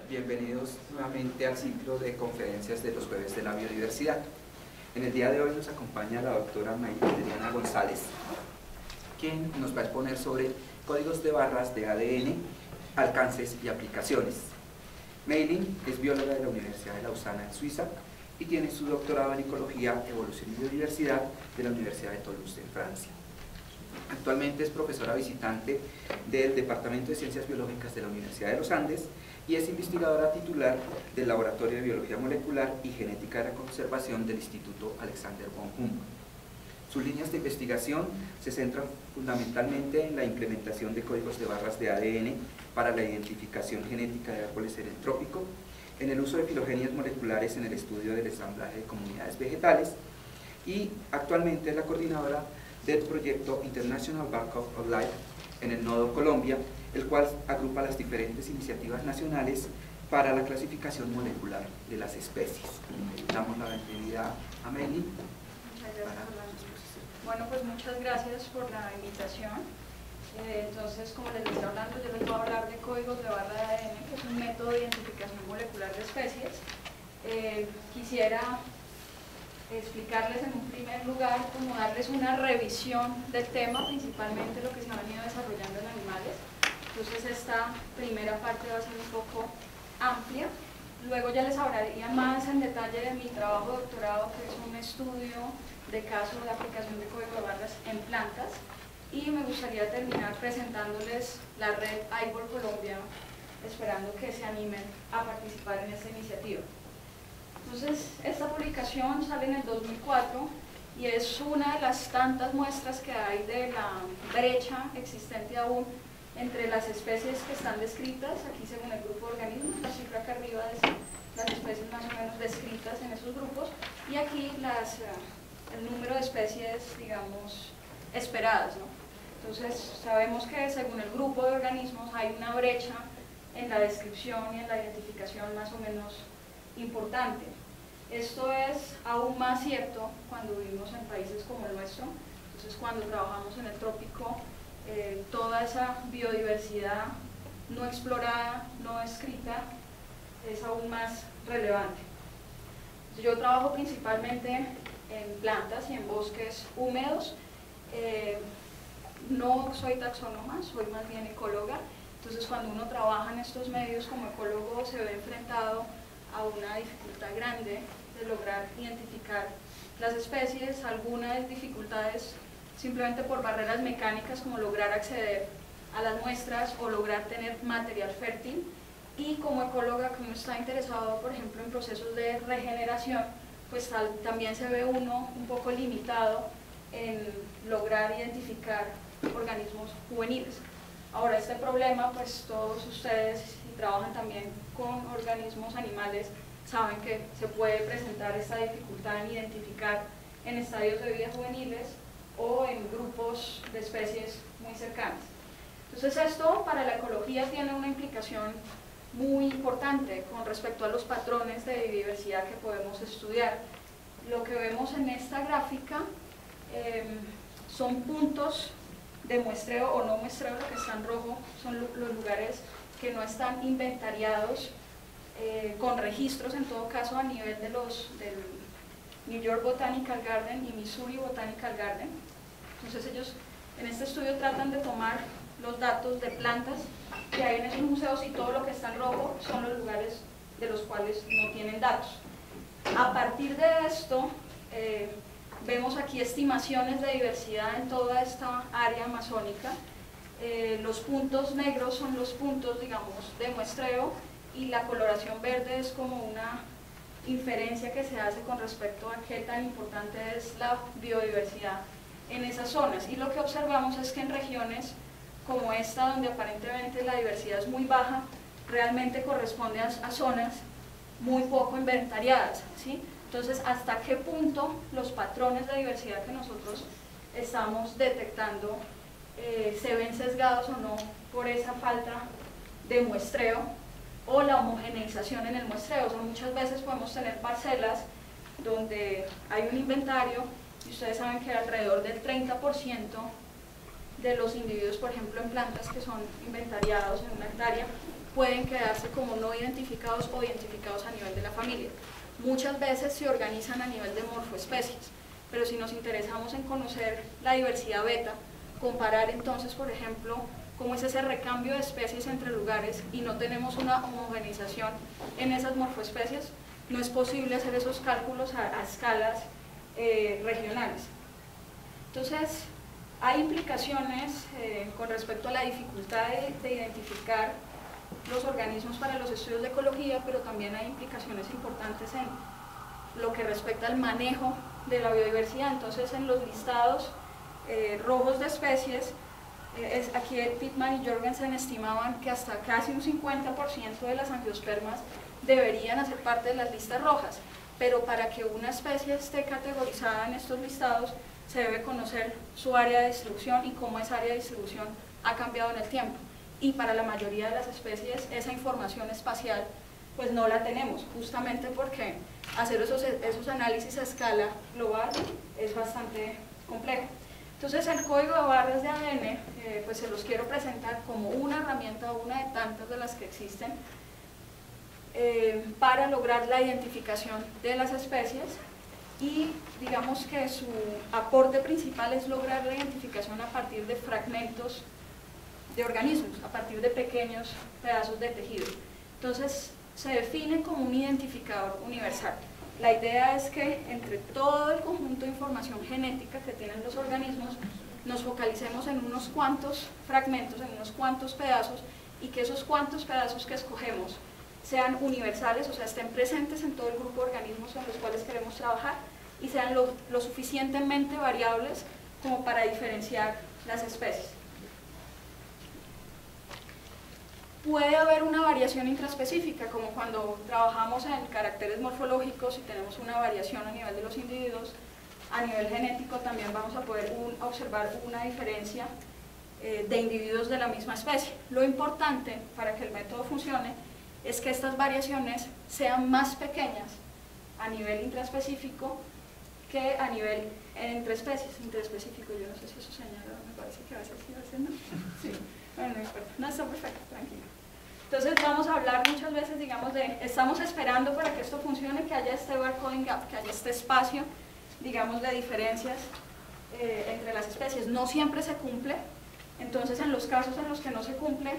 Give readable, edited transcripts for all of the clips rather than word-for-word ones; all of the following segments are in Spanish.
Bienvenidos nuevamente al ciclo de conferencias de los jueves de la biodiversidad. En el día de hoy nos acompaña la doctora Mayra González, quien nos va a exponer sobre códigos de barras de ADN, alcances y aplicaciones. Meilin es bióloga de la Universidad de Lausana en Suiza y tiene su doctorado en Ecología, Evolución y Biodiversidad de la Universidad de Toulouse en Francia. Actualmente es profesora visitante del Departamento de Ciencias Biológicas de la Universidad de los Andes y es investigadora titular del Laboratorio de Biología Molecular y Genética de la Conservación del Instituto Alexander von Humboldt. Sus líneas de investigación se centran fundamentalmente en la implementación de códigos de barras de ADN para la identificación genética de árboles en el trópico, en el uso de filogenias moleculares en el estudio del ensamblaje de comunidades vegetales y actualmente es la coordinadora del proyecto International Bank of Life en el Nodo Colombia, el cual agrupa las diferentes iniciativas nacionales para la clasificación molecular de las especies. Damos la bienvenida a Meilin. Bueno, pues muchas gracias por la invitación. Entonces, como les estoy hablando, yo les voy a hablar de códigos de barra de ADN, que es un método de identificación molecular de especies. Quisiera explicarles en un primer lugar, como darles una revisión del tema, principalmente lo que se ha venido desarrollando en animales. Entonces esta primera parte va a ser un poco amplia. Luego ya les hablaría más en detalle de mi trabajo de doctorado, que es un estudio de caso de aplicación de código de barras en plantas. Y me gustaría terminar presentándoles la red AIBOR Colombia, esperando que se animen a participar en esta iniciativa. Entonces, esta publicación sale en el 2004 y es una de las tantas muestras que hay de la brecha existente aún entre las especies que están descritas, aquí según el grupo de organismos, la cifra acá arriba es las especies más o menos descritas en esos grupos, y aquí el número de especies, digamos, esperadas, ¿no? Entonces, sabemos que según el grupo de organismos hay una brecha en la descripción y en la identificación más o menos importante. Esto es aún más cierto cuando vivimos en países como el nuestro. Entonces, cuando trabajamos en el trópico, toda esa biodiversidad no explorada, no escrita, es aún más relevante. Yo trabajo principalmente en plantas y en bosques húmedos. No soy taxónoma, soy más bien ecóloga. Entonces, cuando uno trabaja en estos medios como ecólogo, se ve enfrentado a una dificultad grande de lograr identificar las especies, algunas dificultades simplemente por barreras mecánicas como lograr acceder a las muestras o lograr tener material fértil, y como ecóloga que uno está interesado por ejemplo en procesos de regeneración, pues también se ve uno un poco limitado en lograr identificar organismos juveniles. Ahora, este problema, pues todos ustedes, si trabajan también con organismos animales, saben que se puede presentar esta dificultad en identificar en estadios de vida juveniles o en grupos de especies muy cercanas. Entonces esto para la ecología tiene una implicación muy importante con respecto a los patrones de biodiversidad que podemos estudiar. Lo que vemos en esta gráfica son puntos de muestreo o no muestreo. Lo que está en rojo son los lugares que no están inventariados con registros, en todo caso a nivel del New York Botanical Garden y Missouri Botanical Garden. Entonces ellos en este estudio tratan de tomar los datos de plantas que hay en esos museos, y todo lo que está en rojo son los lugares de los cuales no tienen datos. A partir de esto vemos aquí estimaciones de diversidad en toda esta área amazónica. Los puntos negros son los puntos, digamos, de muestreo, y la coloración verde es como una inferencia que se hace con respecto a qué tan importante es la biodiversidad en esas zonas. Y lo que observamos es que en regiones como esta, donde aparentemente la diversidad es muy baja, realmente corresponde a zonas muy poco inventariadas, ¿sí? Entonces, ¿hasta qué punto los patrones de diversidad que nosotros estamos detectando se ven sesgados o no por esa falta de muestreo o la homogeneización en el muestreo? O sea, muchas veces podemos tener parcelas donde hay un inventario y ustedes saben que alrededor del 30% de los individuos, por ejemplo en plantas que son inventariados en una hectárea, pueden quedarse como no identificados o identificados a nivel de la familia. Muchas veces se organizan a nivel de morfoespecies, pero si nos interesamos en conocer la diversidad beta, comparar entonces, por ejemplo, cómo es ese recambio de especies entre lugares y no tenemos una homogenización en esas morfoespecies, no es posible hacer esos cálculos a escalas regionales. Entonces, hay implicaciones con respecto a la dificultad de identificar los organismos para los estudios de ecología, pero también hay implicaciones importantes en lo que respecta al manejo de la biodiversidad. Entonces, en los listados rojos de especies, aquí Pitman y Jorgensen estimaban que hasta casi un 50% de las angiospermas deberían hacer parte de las listas rojas, pero para que una especie esté categorizada en estos listados se debe conocer su área de distribución y cómo esa área de distribución ha cambiado en el tiempo, y para la mayoría de las especies esa información espacial pues no la tenemos, justamente porque hacer esos análisis a escala global es bastante complejo. Entonces el código de barras de ADN pues se los quiero presentar como una herramienta, una de tantas de las que existen para lograr la identificación de las especies, y digamos que su aporte principal es lograr la identificación a partir de fragmentos de organismos, a partir de pequeños pedazos de tejido. Entonces se define como un identificador universal. La idea es que entre todo el conjunto de información genética que tienen los organismos nos focalicemos en unos cuantos fragmentos, en unos cuantos pedazos, y que esos cuantos pedazos que escogemos sean universales, o sea, estén presentes en todo el grupo de organismos en los cuales queremos trabajar, y sean lo suficientemente variables como para diferenciar las especies. Puede haber una variación intraespecífica, como cuando trabajamos en caracteres morfológicos y tenemos una variación a nivel de los individuos. A nivel genético también vamos a poder observar una diferencia de individuos de la misma especie. Lo importante para que el método funcione es que estas variaciones sean más pequeñas a nivel intraespecífico que a nivel entre especies. Intraespecífico, yo no sé si eso señala, me parece que a veces sí, a veces no. Sí, bueno, no importa, no, está perfecto, tranquilo. Entonces vamos a hablar muchas veces, digamos, de, estamos esperando para que esto funcione, que haya este barcoding gap, que haya este espacio, digamos, de diferencias entre las especies. No siempre se cumple, entonces en los casos en los que no se cumple,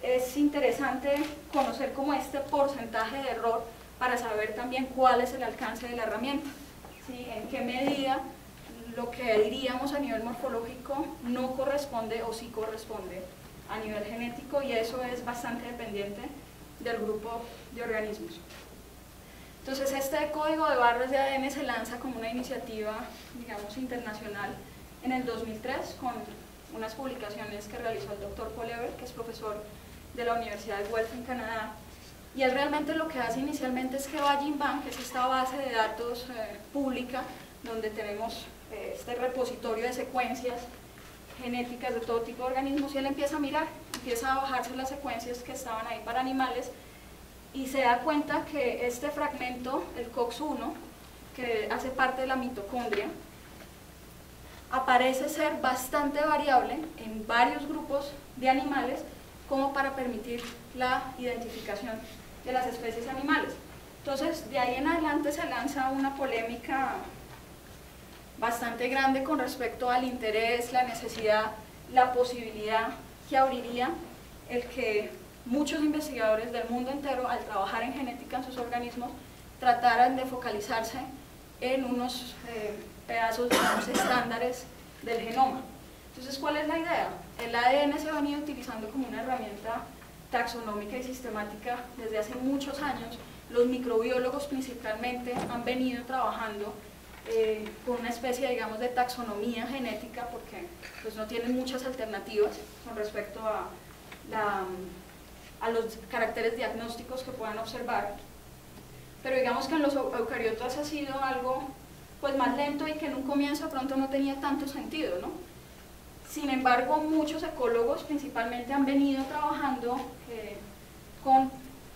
es interesante conocer como este porcentaje de error para saber también cuál es el alcance de la herramienta, ¿sí? En qué medida lo que diríamos a nivel morfológico no corresponde o sí corresponde a nivel genético, y eso es bastante dependiente del grupo de organismos. Entonces este código de barras de ADN se lanza como una iniciativa, digamos, internacional en el 2003 con unas publicaciones que realizó el doctor Paul Eber, que es profesor de la Universidad de Guelph en Canadá, y él realmente lo que hace inicialmente es que va a GenBank, que es esta base de datos pública, donde tenemos este repositorio de secuencias genéticas de todo tipo de organismos, y él empieza a mirar, empieza a bajarse las secuencias que estaban ahí para animales, y se da cuenta que este fragmento, el COX-1, que hace parte de la mitocondria, aparece ser bastante variable en varios grupos de animales, como para permitir la identificación de las especies animales. Entonces, de ahí en adelante se lanza una polémica bastante grande con respecto al interés, la necesidad, la posibilidad que abriría el que muchos investigadores del mundo entero, al trabajar en genética en sus organismos, trataran de focalizarse en unos pedazos, digamos, estándares del genoma. Entonces, ¿cuál es la idea? El ADN se ha venido utilizando como una herramienta taxonómica y sistemática desde hace muchos años. Los microbiólogos principalmente han venido trabajando con una especie, digamos, de taxonomía genética, porque pues, no tienen muchas alternativas con respecto a los caracteres diagnósticos que puedan observar. Pero digamos que en los eucariotas ha sido algo pues, más lento, y que en un comienzo pronto no tenía tanto sentido, ¿no? Sin embargo, muchos ecólogos principalmente han venido trabajando con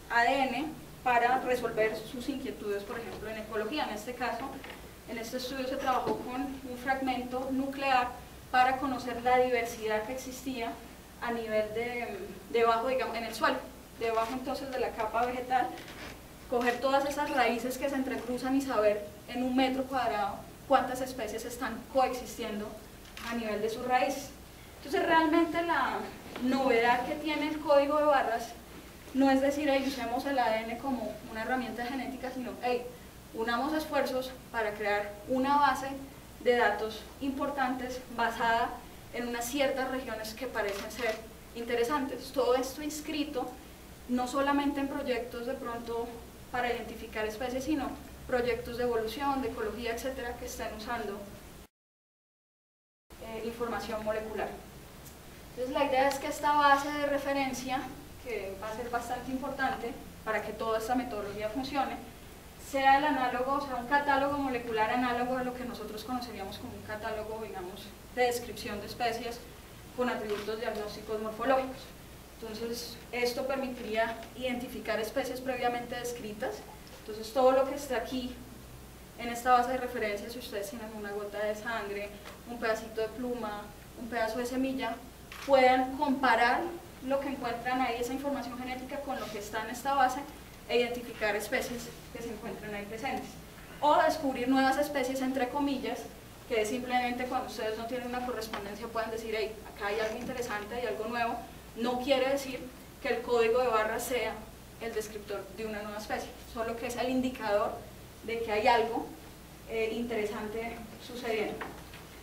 ADN para resolver sus inquietudes, por ejemplo, en ecología. En este caso, en este estudio se trabajó con un fragmento nuclear para conocer la diversidad que existía a nivel debajo, digamos, en el suelo. debajo entonces de la capa vegetal, coger todas esas raíces que se entrecruzan y saber en un metro cuadrado cuántas especies están coexistiendo a nivel de sus raíces. Entonces realmente la novedad que tiene el código de barras no es decir, hey, usemos el ADN como una herramienta genética, sino, hey, unamos esfuerzos para crear una base de datos importantes basada en unas ciertas regiones que parecen ser interesantes. Todo esto inscrito no solamente en proyectos de pronto para identificar especies, sino proyectos de evolución, de ecología, etcétera, que estén usando información molecular. Entonces la idea es que esta base de referencia, que va a ser bastante importante para que toda esta metodología funcione, sea el análogo, o sea, un catálogo molecular análogo a lo que nosotros conoceríamos como un catálogo, digamos, de descripción de especies con atributos diagnósticos morfológicos. Entonces, esto permitiría identificar especies previamente descritas. Entonces, todo lo que esté aquí en esta base de referencia, si ustedes tienen una gota de sangre, un pedacito de pluma, un pedazo de semilla, puedan comparar lo que encuentran ahí, esa información genética, con lo que está en esta base e identificar especies que se encuentran ahí presentes. O descubrir nuevas especies, entre comillas, que es simplemente cuando ustedes no tienen una correspondencia puedan decir, hey, acá hay algo interesante, hay algo nuevo. No quiere decir que el código de barras sea el descriptor de una nueva especie, solo que es el indicador de que hay algo interesante sucediendo.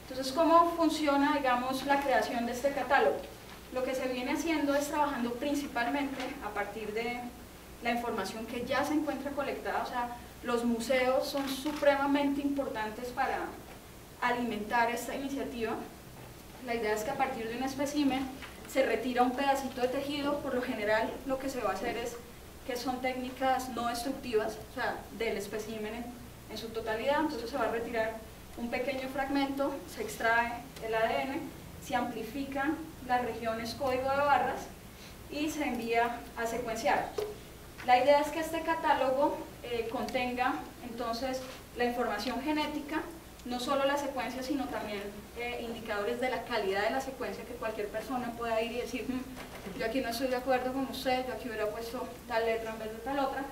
Entonces, ¿cómo funciona, digamos, la creación de este catálogo? Lo que se viene haciendo es trabajando principalmente a partir de la información que ya se encuentra colectada. O sea, los museos son supremamente importantes para alimentar esta iniciativa. La idea es que a partir de un espécimen se retira un pedacito de tejido. Por lo general lo que se va a hacer es que son técnicas no destructivas, o sea, del espécimen en su totalidad. Entonces se va a retirar un pequeño fragmento, se extrae el ADN, se amplifican las regiones código de barras y se envía a secuenciar. La idea es que este catálogo contenga entonces la información genética, no solo la secuencia, sino también indicadores de la calidad de la secuencia, que cualquier persona pueda ir y decir, yo aquí no estoy de acuerdo con usted, yo aquí hubiera puesto tal letra en vez de tal otra,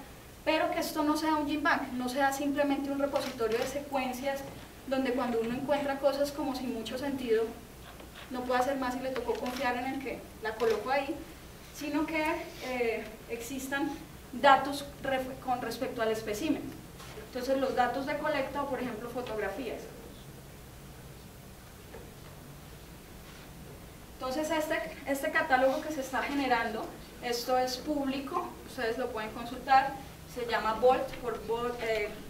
pero que esto no sea un gene bank, no sea simplemente un repositorio de secuencias donde cuando uno encuentra cosas como sin mucho sentido, no puede hacer más y le tocó confiar en el que la colocó ahí, sino que existan datos con respecto al espécimen. Entonces los datos de colecta o por ejemplo fotografías. Entonces este catálogo que se está generando, esto es público, ustedes lo pueden consultar, se llama BOLT, por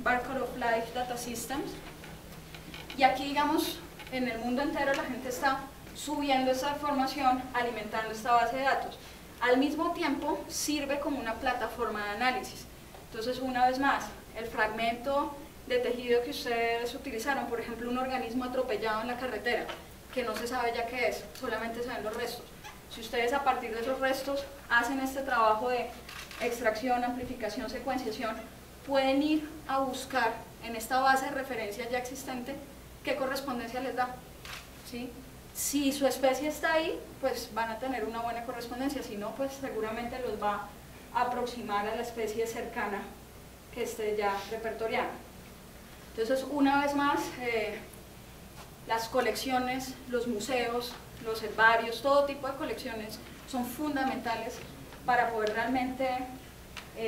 Barcode of Life Data Systems, y aquí digamos en el mundo entero la gente está subiendo esta información, alimentando esta base de datos. Al mismo tiempo sirve como una plataforma de análisis. Entonces, una vez más, el fragmento de tejido que ustedes utilizaron, por ejemplo, un organismo atropellado en la carretera, que no se sabe ya qué es, solamente se ven los restos. Si ustedes a partir de esos restos hacen este trabajo de extracción, amplificación, secuenciación, pueden ir a buscar en esta base de referencia ya existente qué correspondencia les da, ¿sí? Si su especie está ahí, pues van a tener una buena correspondencia, si no, pues seguramente los va a aproximar a la especie cercana que esté ya repertoriada. Entonces, una vez más, las colecciones, los museos, los herbarios, todo tipo de colecciones son fundamentales para poder realmente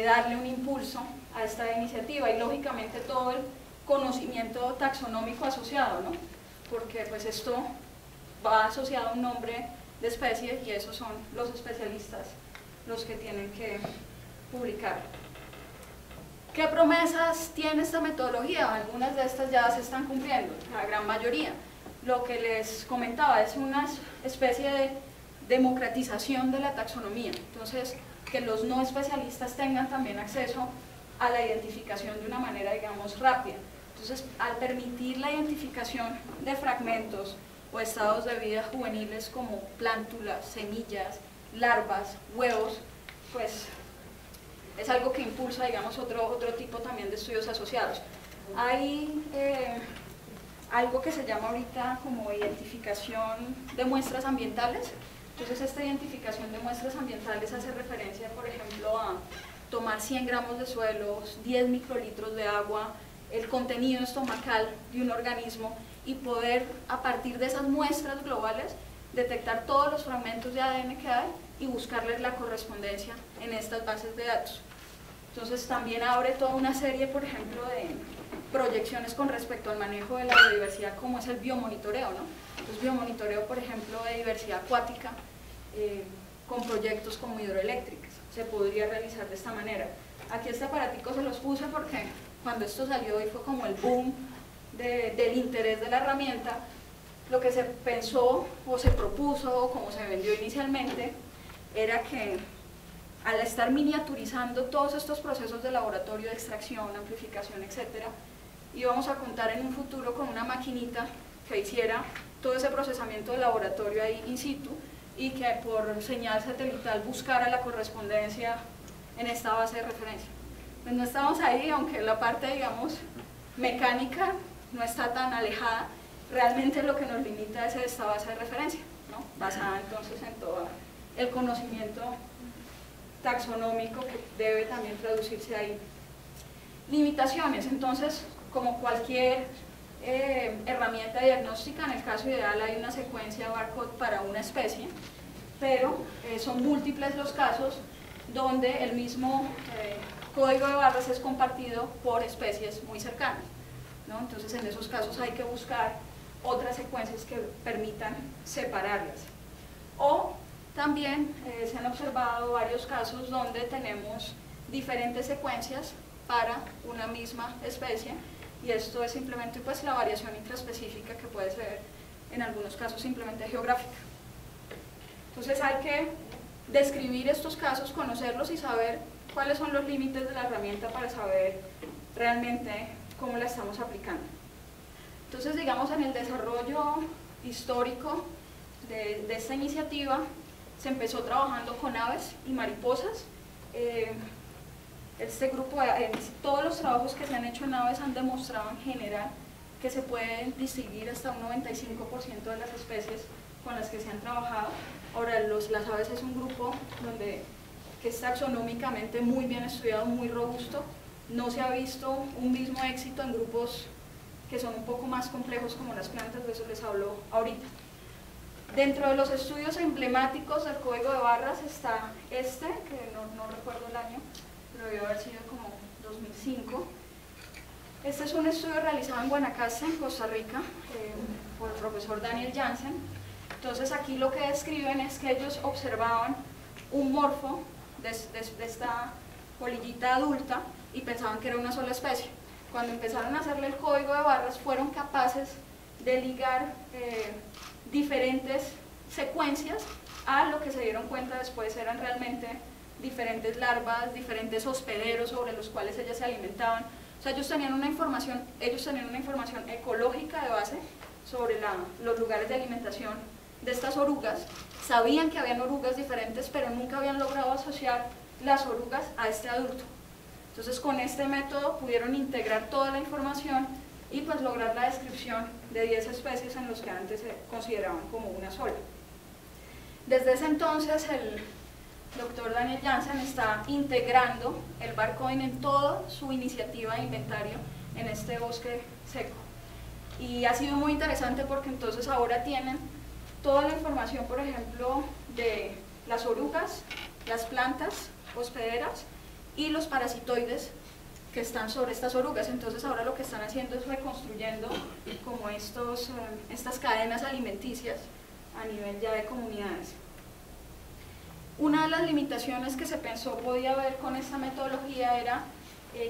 darle un impulso a esta iniciativa y lógicamente todo el conocimiento taxonómico asociado, ¿no? Porque pues esto va asociado a un nombre de especie y esos son los especialistas los que tienen que publicar. ¿Qué promesas tiene esta metodología? Algunas de estas ya se están cumpliendo, la gran mayoría. Lo que les comentaba es una especie de democratización de la taxonomía. Entonces, que los no especialistas tengan también acceso a la identificación de una manera, digamos, rápida. Entonces, al permitir la identificación de fragmentos o estados de vida juveniles como plántulas, semillas, larvas, huevos, pues es algo que impulsa, digamos, otro tipo también de estudios asociados. Hay algo que se llama ahorita como identificación de muestras ambientales. Entonces esta identificación de muestras ambientales hace referencia, por ejemplo, a tomar 100 gramos de suelos, 10 microlitros de agua, el contenido estomacal de un organismo y poder, a partir de esas muestras globales, detectar todos los fragmentos de ADN que hay y buscarles la correspondencia en estas bases de datos. Entonces también abre toda una serie, por ejemplo, de proyecciones con respecto al manejo de la biodiversidad, como es el biomonitoreo, ¿no? Entonces biomonitoreo, por ejemplo, de diversidad acuática, con proyectos como hidroeléctricas, se podría realizar de esta manera. Aquí este aparatico se los puse porque cuando esto salió y fue como el boom del interés de la herramienta, lo que se pensó o se propuso o como se vendió inicialmente era que al estar miniaturizando todos estos procesos de laboratorio, de extracción, amplificación, etc., íbamos a contar en un futuro con una maquinita que hiciera todo ese procesamiento de laboratorio ahí in situ y que por señal satelital buscara la correspondencia en esta base de referencia. Pues no estamos ahí, aunque la parte, digamos, mecánica no está tan alejada, realmente lo que nos limita es esta base de referencia, ¿no? Basada entonces en todo el conocimiento taxonómico que debe también traducirse ahí. Limitaciones, entonces, como cualquier herramienta diagnóstica, en el caso ideal hay una secuencia barcode para una especie, pero son múltiples los casos donde el mismo código de barras es compartido por especies muy cercanas, ¿no? Entonces en esos casos hay que buscar otras secuencias que permitan separarlas. O también se han observado varios casos donde tenemos diferentes secuencias para una misma especie y esto es simplemente pues la variación intraespecífica que puede ser en algunos casos simplemente geográfica. Entonces hay que describir estos casos, conocerlos y saber cuáles son los límites de la herramienta para saber realmente cómo la estamos aplicando. Entonces, digamos, en el desarrollo histórico de esta iniciativa se empezó trabajando con aves y mariposas. Este grupo, todos los trabajos que se han hecho en aves han demostrado en general que se pueden distinguir hasta un 95% de las especies con las que se han trabajado. Ahora, las aves es un grupo que es taxonómicamente muy bien estudiado, muy robusto. No se ha visto un mismo éxito en grupos que son un poco más complejos como las plantas, de eso les hablo ahorita. Dentro de los estudios emblemáticos del código de barras está este, que no recuerdo el año, pero debió haber sido como 2005. Este es un estudio realizado en Guanacaste, en Costa Rica, por el profesor Daniel Jansen. Entonces aquí lo que describen es que ellos observaban un morfo de esta polillita adulta y pensaban que era una sola especie. Cuando empezaron a hacerle el código de barras fueron capaces de ligar diferentes secuencias a lo que se dieron cuenta después eran realmente diferentes larvas, diferentes hospederos sobre los cuales ellas se alimentaban. O sea, ellos tenían una información ecológica de base sobre los lugares de alimentación de estas orugas. Sabían que habían orugas diferentes, pero nunca habían logrado asociar las orugas a este adulto. Entonces con este método pudieron integrar toda la información y pues lograr la descripción de 10 especies en los que antes se consideraban como una sola. Desde ese entonces el doctor Daniel Jansen está integrando el barcoding en toda su iniciativa de inventario en este bosque seco. Y ha sido muy interesante porque entonces ahora tienen toda la información, por ejemplo, de las orugas, las plantas hospederas y los parasitoides que están sobre estas orugas. Entonces ahora lo que están haciendo es reconstruyendo como estas cadenas alimenticias a nivel ya de comunidades. Una de las limitaciones que se pensó podía haber con esta metodología era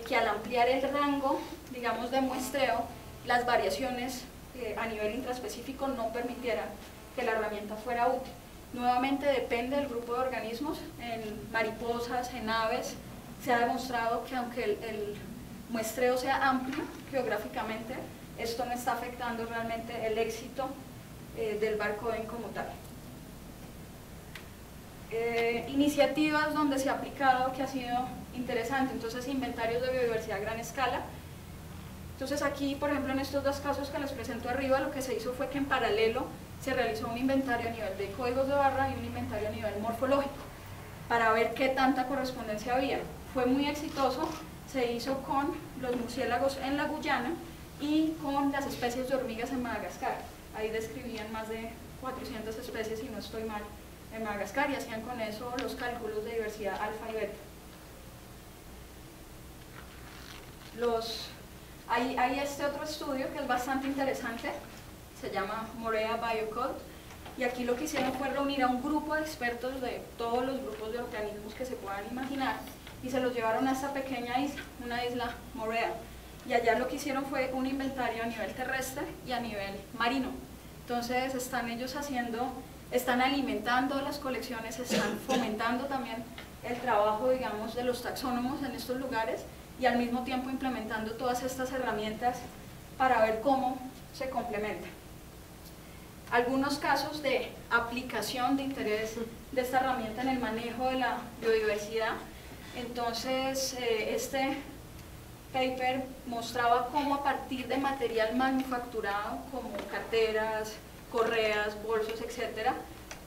que al ampliar el rango, digamos, de muestreo, las variaciones a nivel intraespecífico no permitieran que la herramienta fuera útil. Nuevamente depende del grupo de organismos. En mariposas, en aves, se ha demostrado que aunque el muestreo sea amplio geográficamente, esto no está afectando realmente el éxito del barcoding como tal. Iniciativas donde se ha aplicado que ha sido interesante, entonces inventarios de biodiversidad a gran escala. Entonces aquí, por ejemplo, en estos dos casos que les presento arriba, lo que se hizo fue que en paralelo se realizó un inventario a nivel de códigos de barra y un inventario a nivel morfológico para ver qué tanta correspondencia había. Fue muy exitoso, se hizo con los murciélagos en la Guyana y con las especies de hormigas en Madagascar. Ahí describían más de 400 especies, si no estoy mal, en Madagascar, y hacían con eso los cálculos de diversidad alfa y beta. Hay este otro estudio que es bastante interesante, se llama Morea Biocode, y aquí lo que hicieron fue reunir a un grupo de expertos de todos los grupos de organismos que se puedan imaginar y se los llevaron a esta pequeña isla, una isla Morea, y allá lo que hicieron fue un inventario a nivel terrestre y a nivel marino. Entonces están alimentando las colecciones, están fomentando también el trabajo, digamos, de los taxónomos en estos lugares y al mismo tiempo implementando todas estas herramientas para ver cómo se complementan. Algunos casos de aplicación de interés de esta herramienta en el manejo de la biodiversidad. Entonces, este paper mostraba cómo a partir de material manufacturado como carteras, correas, bolsos, etcétera,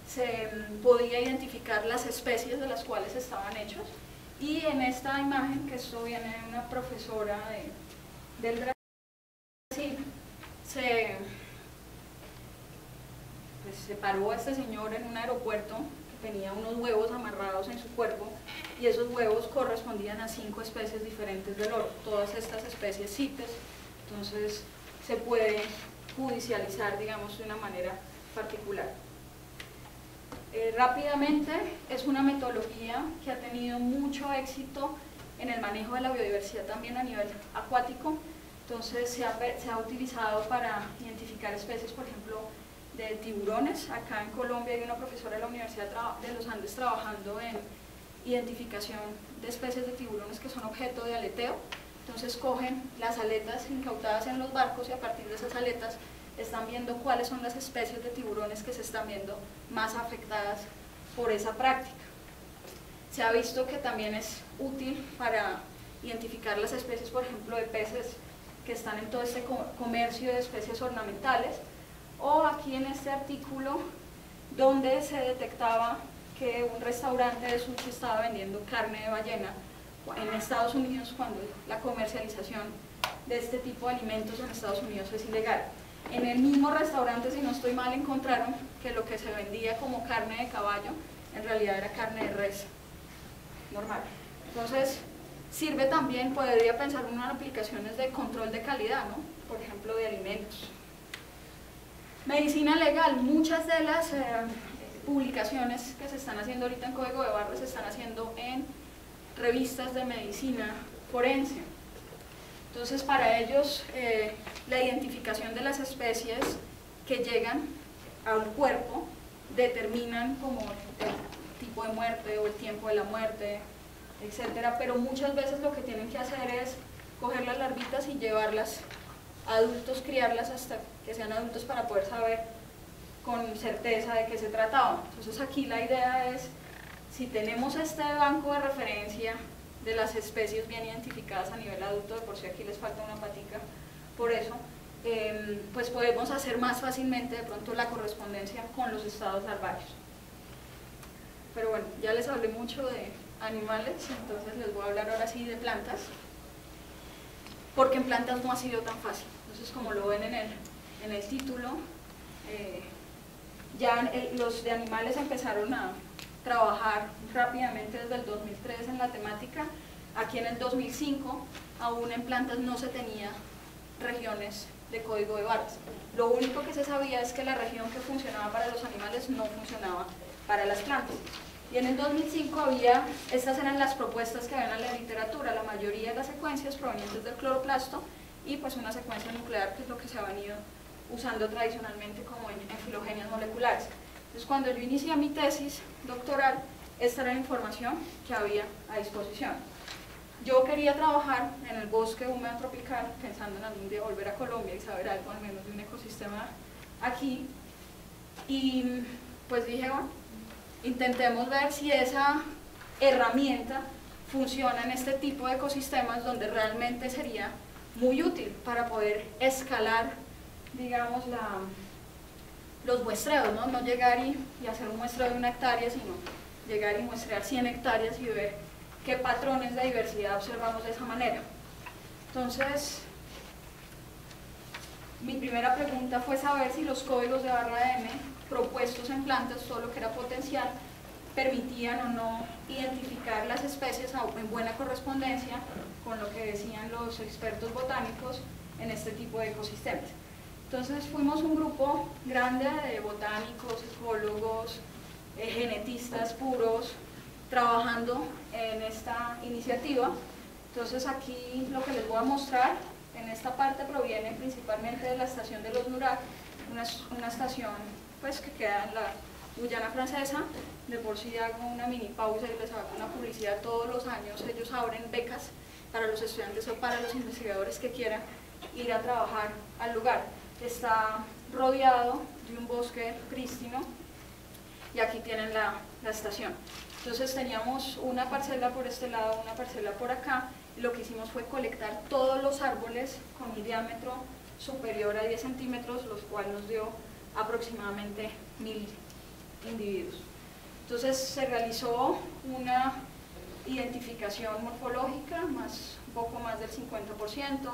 se podía identificar las especies de las cuales estaban hechos. Y en esta imagen, que esto viene de una profesora del Brasil, se paró a este señor en un aeropuerto que tenía unos huevos amarrados en su cuerpo y esos huevos correspondían a 5 especies diferentes de loro, todas estas especies CITES. Entonces se puede judicializar, digamos, de una manera particular. Rápidamente, es una metodología que ha tenido mucho éxito en el manejo de la biodiversidad también a nivel acuático. Entonces se ha utilizado para identificar especies, por ejemplo, de tiburones. Acá en Colombia hay una profesora de la Universidad de los Andes trabajando en identificación de especies de tiburones que son objeto de aleteo. Entonces cogen las aletas incautadas en los barcos y a partir de esas aletas están viendo cuáles son las especies de tiburones que se están viendo más afectadas por esa práctica. Se ha visto que también es útil para identificar las especies, por ejemplo, de peces que están en todo este comercio de especies ornamentales, o aquí en este artículo donde se detectaba que un restaurante de sushi estaba vendiendo carne de ballena en Estados Unidos cuando la comercialización de este tipo de alimentos en Estados Unidos es ilegal. En el mismo restaurante, si no estoy mal, encontraron que lo que se vendía como carne de caballo en realidad era carne de res normal. Entonces sirve también, podría pensar uno en aplicaciones de control de calidad, ¿no? Por ejemplo, de alimentos. Medicina legal, muchas de las publicaciones que se están haciendo ahorita en Código de Barras se están haciendo en revistas de medicina forense. Entonces, para ellos, la identificación de las especies que llegan al cuerpo determinan como el tipo de muerte o el tiempo de la muerte, etcétera, pero muchas veces lo que tienen que hacer es coger las larvitas y llevarlas a adultos, criarlas hasta que sean adultos para poder saber con certeza de qué se trataba. Entonces aquí la idea es, si tenemos este banco de referencia de las especies bien identificadas a nivel adulto, de por si aquí les falta una patica, por eso, pues podemos hacer más fácilmente de pronto la correspondencia con los estados larvarios. Pero bueno, ya les hablé mucho de animales, entonces les voy a hablar ahora sí de plantas, porque en plantas no ha sido tan fácil. Entonces, como lo ven en el título, los de animales empezaron a trabajar rápidamente desde el 2003 en la temática. Aquí en el 2005, aún en plantas no se tenía regiones de código de barras. Lo único que se sabía es que la región que funcionaba para los animales no funcionaba para las plantas. Y en el 2005 estas eran las propuestas que habían en la literatura, la mayoría de las secuencias provenientes del cloroplasto y pues una secuencia nuclear, que es lo que se ha venido usando tradicionalmente como en filogenias moleculares. Entonces, cuando yo inicié mi tesis doctoral, esta era la información que había a disposición. Yo quería trabajar en el bosque húmedo tropical, pensando en algún día volver a Colombia y saber algo al menos de un ecosistema aquí, y pues dije, bueno, intentemos ver si esa herramienta funciona en este tipo de ecosistemas donde realmente sería muy útil para poder escalar, digamos, los muestreos, ¿no? Llegar y hacer un muestreo de 1 hectárea, sino llegar y muestrear 100 hectáreas y ver qué patrones de diversidad observamos de esa manera. Entonces, mi primera pregunta fue saber si los códigos de barra M propuestos en plantas, todo lo que era potencial, permitían o no identificar las especies en buena correspondencia con lo que decían los expertos botánicos en este tipo de ecosistemas. Entonces fuimos un grupo grande de botánicos, ecólogos, genetistas puros, trabajando en esta iniciativa. Entonces aquí lo que les voy a mostrar en esta parte proviene principalmente de la estación de los Nurak, una estación pues, que queda en la Guyana francesa. De por sí hago una mini pausa y les hago una publicidad. Todos los años ellos abren becas para los estudiantes o para los investigadores que quieran ir a trabajar al lugar. Está rodeado de un bosque prístino y aquí tienen la estación. Entonces teníamos una parcela por este lado, una parcela por acá, y lo que hicimos fue colectar todos los árboles con un diámetro superior a 10 centímetros, los cuales nos dio aproximadamente 1000 individuos. Entonces se realizó una identificación morfológica, un poco más del 50%,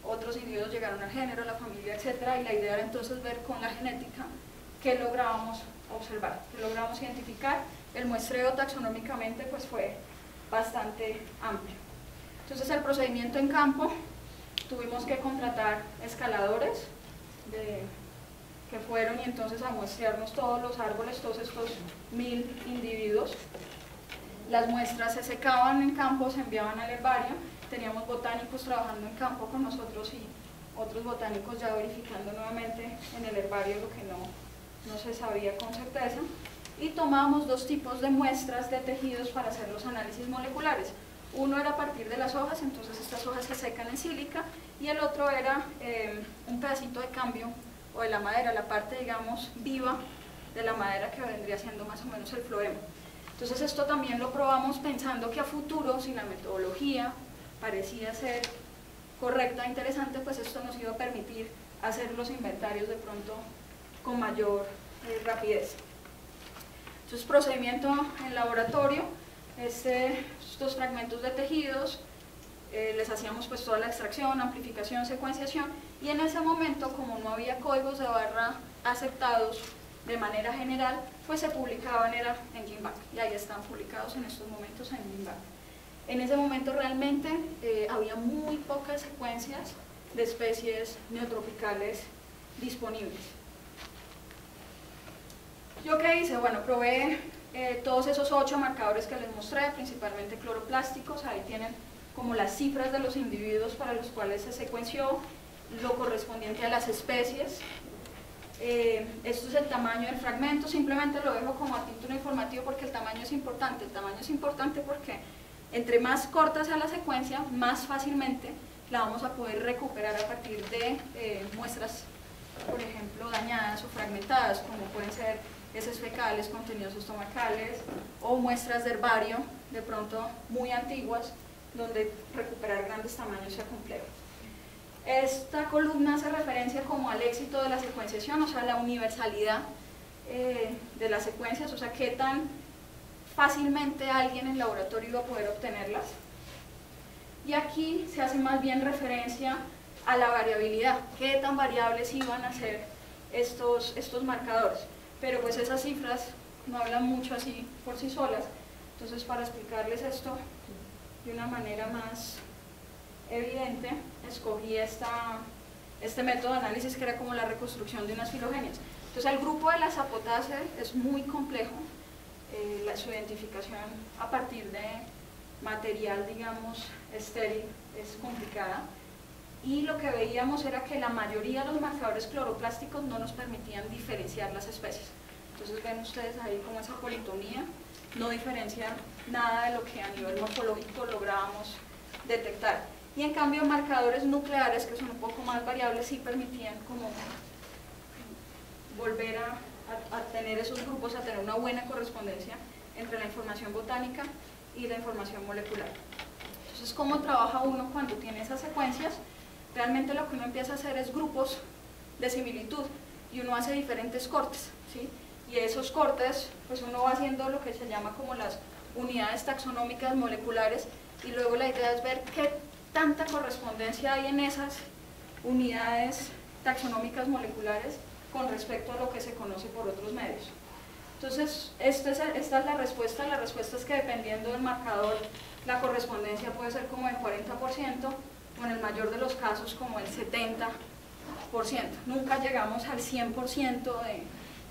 otros individuos llegaron al género, la familia, etc. Y la idea era entonces ver con la genética qué lográbamos observar, qué logramos identificar. El muestreo taxonómicamente pues, fue bastante amplio. Entonces el procedimiento en campo, tuvimos que contratar escaladores que fueron y entonces a muestrearnos todos los árboles, todos estos 1000 individuos. Las muestras se secaban en campo, se enviaban al herbario, teníamos botánicos trabajando en campo con nosotros y otros botánicos ya verificando nuevamente en el herbario lo que no se sabía con certeza. Y tomábamos 2 tipos de muestras de tejidos para hacer los análisis moleculares. Uno era a partir de las hojas, entonces estas hojas se secan en sílica, y el otro era un pedacito de cambio o de la madera, la parte digamos viva de la madera que vendría siendo más o menos el floema. Entonces esto también lo probamos pensando que a futuro, si la metodología parecía ser correcta e interesante, pues esto nos iba a permitir hacer los inventarios de pronto con mayor rapidez. Entonces procedimiento en laboratorio, estos fragmentos de tejidos, les hacíamos pues toda la extracción, amplificación, secuenciación, y en ese momento, como no había códigos de barra aceptados de manera general, pues se publicaban en GenBank, y ahí están publicados en estos momentos en GenBank. En ese momento realmente había muy pocas secuencias de especies neotropicales disponibles. ¿Yo qué hice? Bueno, probé todos esos 8 marcadores que les mostré, principalmente cloroplásticos. Ahí tienen como las cifras de los individuos para los cuales se secuenció, lo correspondiente a las especies. Esto es el tamaño del fragmento, simplemente lo dejo como a título informativo porque el tamaño es importante. El tamaño es importante porque entre más corta sea la secuencia, más fácilmente la vamos a poder recuperar a partir de muestras, por ejemplo, dañadas o fragmentadas, como pueden ser heces fecales, contenidos estomacales, o muestras de herbario, de pronto muy antiguas, donde recuperar grandes tamaños sea complejo. Esta columna hace referencia como al éxito de la secuenciación, o sea, la universalidad de las secuencias, o sea, qué tan fácilmente alguien en laboratorio iba a poder obtenerlas. Y aquí se hace más bien referencia a la variabilidad, qué tan variables iban a ser estos marcadores. Pero pues esas cifras no hablan mucho así por sí solas, entonces para explicarles esto de una manera más evidente, escogí este método de análisis que era como la reconstrucción de unas filogenias. Entonces el grupo de la Zapotacea es muy complejo, su identificación a partir de material, digamos, estéril es complicada, y lo que veíamos era que la mayoría de los marcadores cloroplásticos no nos permitían diferenciar las especies. Entonces ven ustedes ahí como esa politomía no diferencia nada de lo que a nivel morfológico lográbamos detectar. Y en cambio marcadores nucleares, que son un poco más variables, sí permitían como volver a tener esos grupos, a tener una buena correspondencia entre la información botánica y la información molecular. Entonces, ¿cómo trabaja uno cuando tiene esas secuencias? Realmente lo que uno empieza a hacer es grupos de similitud. y uno hace diferentes cortes, ¿sí? Y esos cortes, pues uno va haciendo lo que se llama como las unidades taxonómicas moleculares, y luego la idea es ver qué tanta correspondencia hay en esas unidades taxonómicas moleculares con respecto a lo que se conoce por otros medios. Entonces, esta es la respuesta. La respuesta es que dependiendo del marcador, la correspondencia puede ser como del 40%, o en el mayor de los casos como el 70%. Nunca llegamos al 100%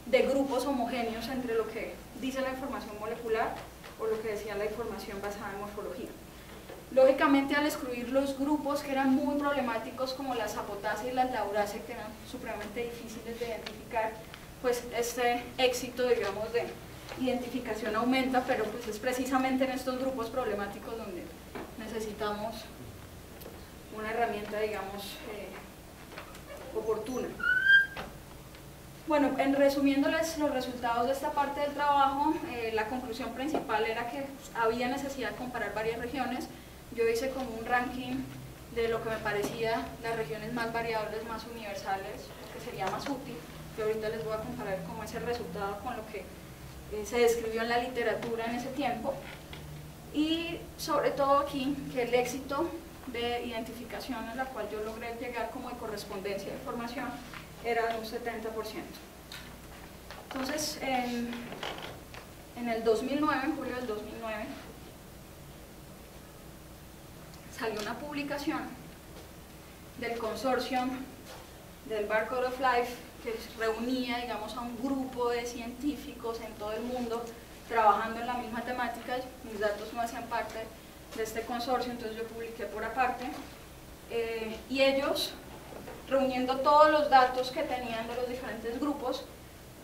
de grupos homogéneos entre lo que dice la información molecular o lo que decía la información basada en morfología. Lógicamente, al excluir los grupos que eran muy problemáticos como la sapotasa y la laurase, que eran supremamente difíciles de identificar, pues este éxito, digamos, de identificación aumenta, pero pues es precisamente en estos grupos problemáticos donde necesitamos una herramienta, digamos, oportuna. Bueno, en resumiéndoles los resultados de esta parte del trabajo, la conclusión principal era que había necesidad de comparar varias regiones. Yo hice como un ranking de lo que me parecía las regiones más variables, más universales, que sería más útil, que ahorita les voy a comparar como ese resultado con lo que se describió en la literatura en ese tiempo. Y sobre todo aquí, que el éxito de identificación en la cual yo logré llegar como de correspondencia de información era de un 70%. Entonces, en el 2009, en julio del 2009, salió una publicación del consorcio del Barcode of Life, que reunía, digamos, a un grupo de científicos en todo el mundo trabajando en la misma temática. Mis datos no hacían parte de este consorcio, entonces yo publiqué por aparte, y ellos, reuniendo todos los datos que tenían de los diferentes grupos,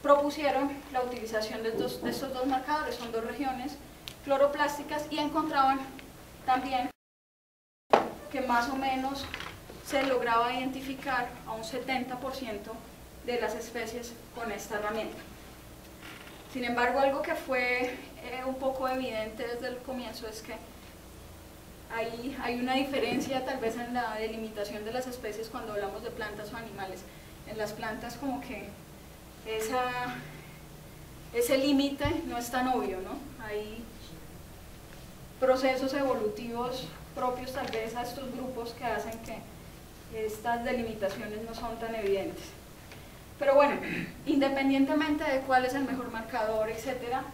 propusieron la utilización de estos dos marcadores. Son dos regiones cloroplásticas, y encontraban también que más o menos se lograba identificar a un 70% de las especies con esta herramienta. Sin embargo, algo que fue un poco evidente desde el comienzo es que hay una diferencia tal vez en la delimitación de las especies cuando hablamos de plantas o animales. En las plantas como que ese límite no es tan obvio, ¿no? Hay procesos evolutivos propios tal vez a estos grupos que hacen que estas delimitaciones no son tan evidentes. Pero bueno, independientemente de cuál es el mejor marcador, etcétera,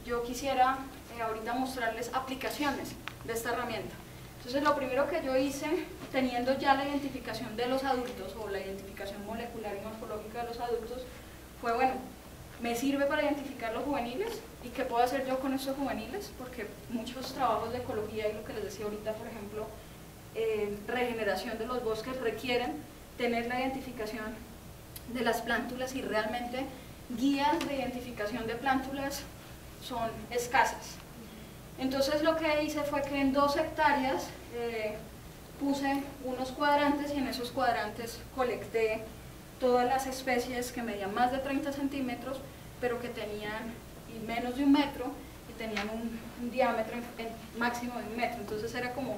yo quisiera ahorita mostrarles aplicaciones de esta herramienta. Entonces, lo primero que yo hice, teniendo ya la identificación de los adultos, o la identificación molecular y morfológica de los adultos, fue, bueno, ¿me sirve para identificar los juveniles? ¿Y qué puedo hacer yo con estos juveniles? Porque muchos trabajos de ecología, y lo que les decía ahorita, por ejemplo, regeneración de los bosques, requieren tener la identificación de las plántulas, y realmente guías de identificación de plántulas son escasas. Entonces lo que hice fue que en 2 hectáreas puse unos cuadrantes, y en esos cuadrantes colecté todas las especies que medían más de 30 centímetros, pero que tenían menos de 1 metro, y tenían un diámetro máximo de 1 metro. Entonces era como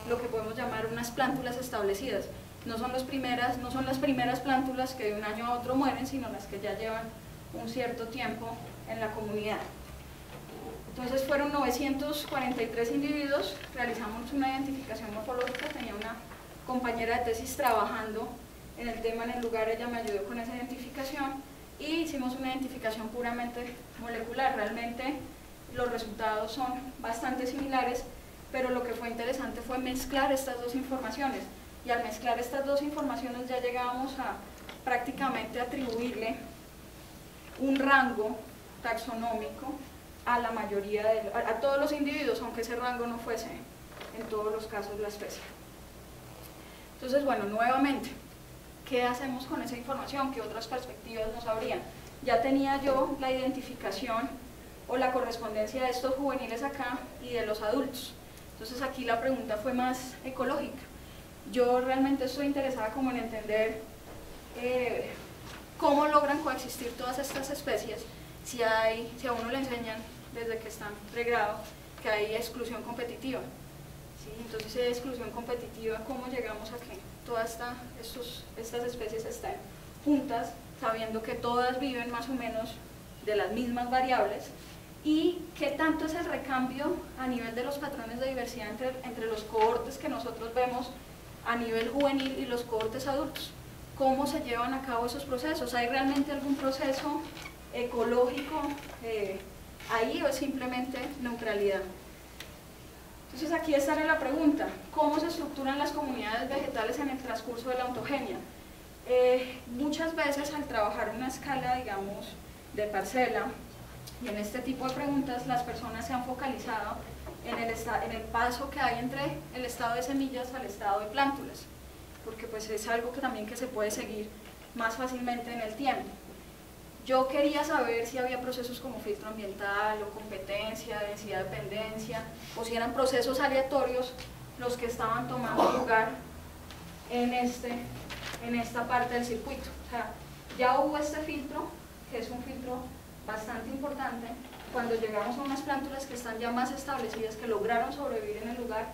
lo que podemos llamar unas plántulas establecidas. No son las primeras plántulas que de un año a otro mueren, sino las que ya llevan un cierto tiempo en la comunidad. Entonces fueron 943 individuos, realizamos una identificación morfológica, tenía una compañera de tesis trabajando en el tema en el lugar, ella me ayudó con esa identificación, y hicimos una identificación puramente molecular. Realmente los resultados son bastante similares, pero lo que fue interesante fue mezclar estas dos informaciones, y al mezclar estas dos informaciones ya llegábamos a prácticamente atribuirle un rango taxonómico a la mayoría a todos los individuos, aunque ese rango no fuese en todos los casos la especie. Entonces, bueno, nuevamente, ¿qué hacemos con esa información? ¿Qué otras perspectivas nos habrían? Ya tenía yo la identificación o la correspondencia de estos juveniles acá y de los adultos. Entonces aquí la pregunta fue más ecológica. Yo realmente estoy interesada como en entender cómo logran coexistir todas estas especies si a uno le enseñan desde que están pregrado que hay exclusión competitiva. ¿Sí? Entonces, si hay exclusión competitiva, ¿cómo llegamos a que todas estas especies estén juntas sabiendo que todas viven más o menos de las mismas variables, y qué tanto es el recambio a nivel de los patrones de diversidad entre los cohortes que nosotros vemos a nivel juvenil y los cohortes adultos. ¿Cómo se llevan a cabo esos procesos? ¿Hay realmente algún proceso ecológico ahí o es simplemente neutralidad? Entonces aquí estará la pregunta: ¿cómo se estructuran las comunidades vegetales en el transcurso de la ontogenia? Muchas veces al trabajar una escala, digamos, de parcela, y en este tipo de preguntas las personas se han focalizado en el paso que hay entre el estado de semillas al estado de plántulas, porque pues es algo que también se puede seguir más fácilmente en el tiempo. Yo quería saber si había procesos como filtro ambiental o competencia, densidad, dependencia, o si eran procesos aleatorios los que estaban tomando lugar en esta parte del circuito. O sea, ya hubo este filtro, que es un filtro bastante importante, cuando llegamos a unas plántulas que están ya más establecidas, que lograron sobrevivir en el lugar,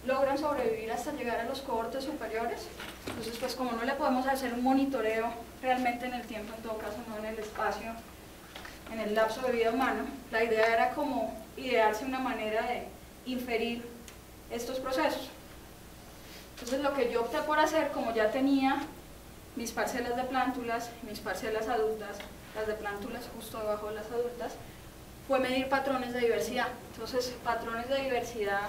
logran sobrevivir hasta llegar a los cohortes superiores. Entonces, pues como no le podemos hacer un monitoreo realmente en el tiempo, en todo caso no en el espacio, en el lapso de vida humano, la idea era como idearse una manera de inferir estos procesos. Entonces lo que yo opté por hacer, como ya tenía mis parcelas de plántulas, mis parcelas adultas, las de plántulas justo debajo de las adultas, fue medir patrones de diversidad. Entonces, patrones de diversidad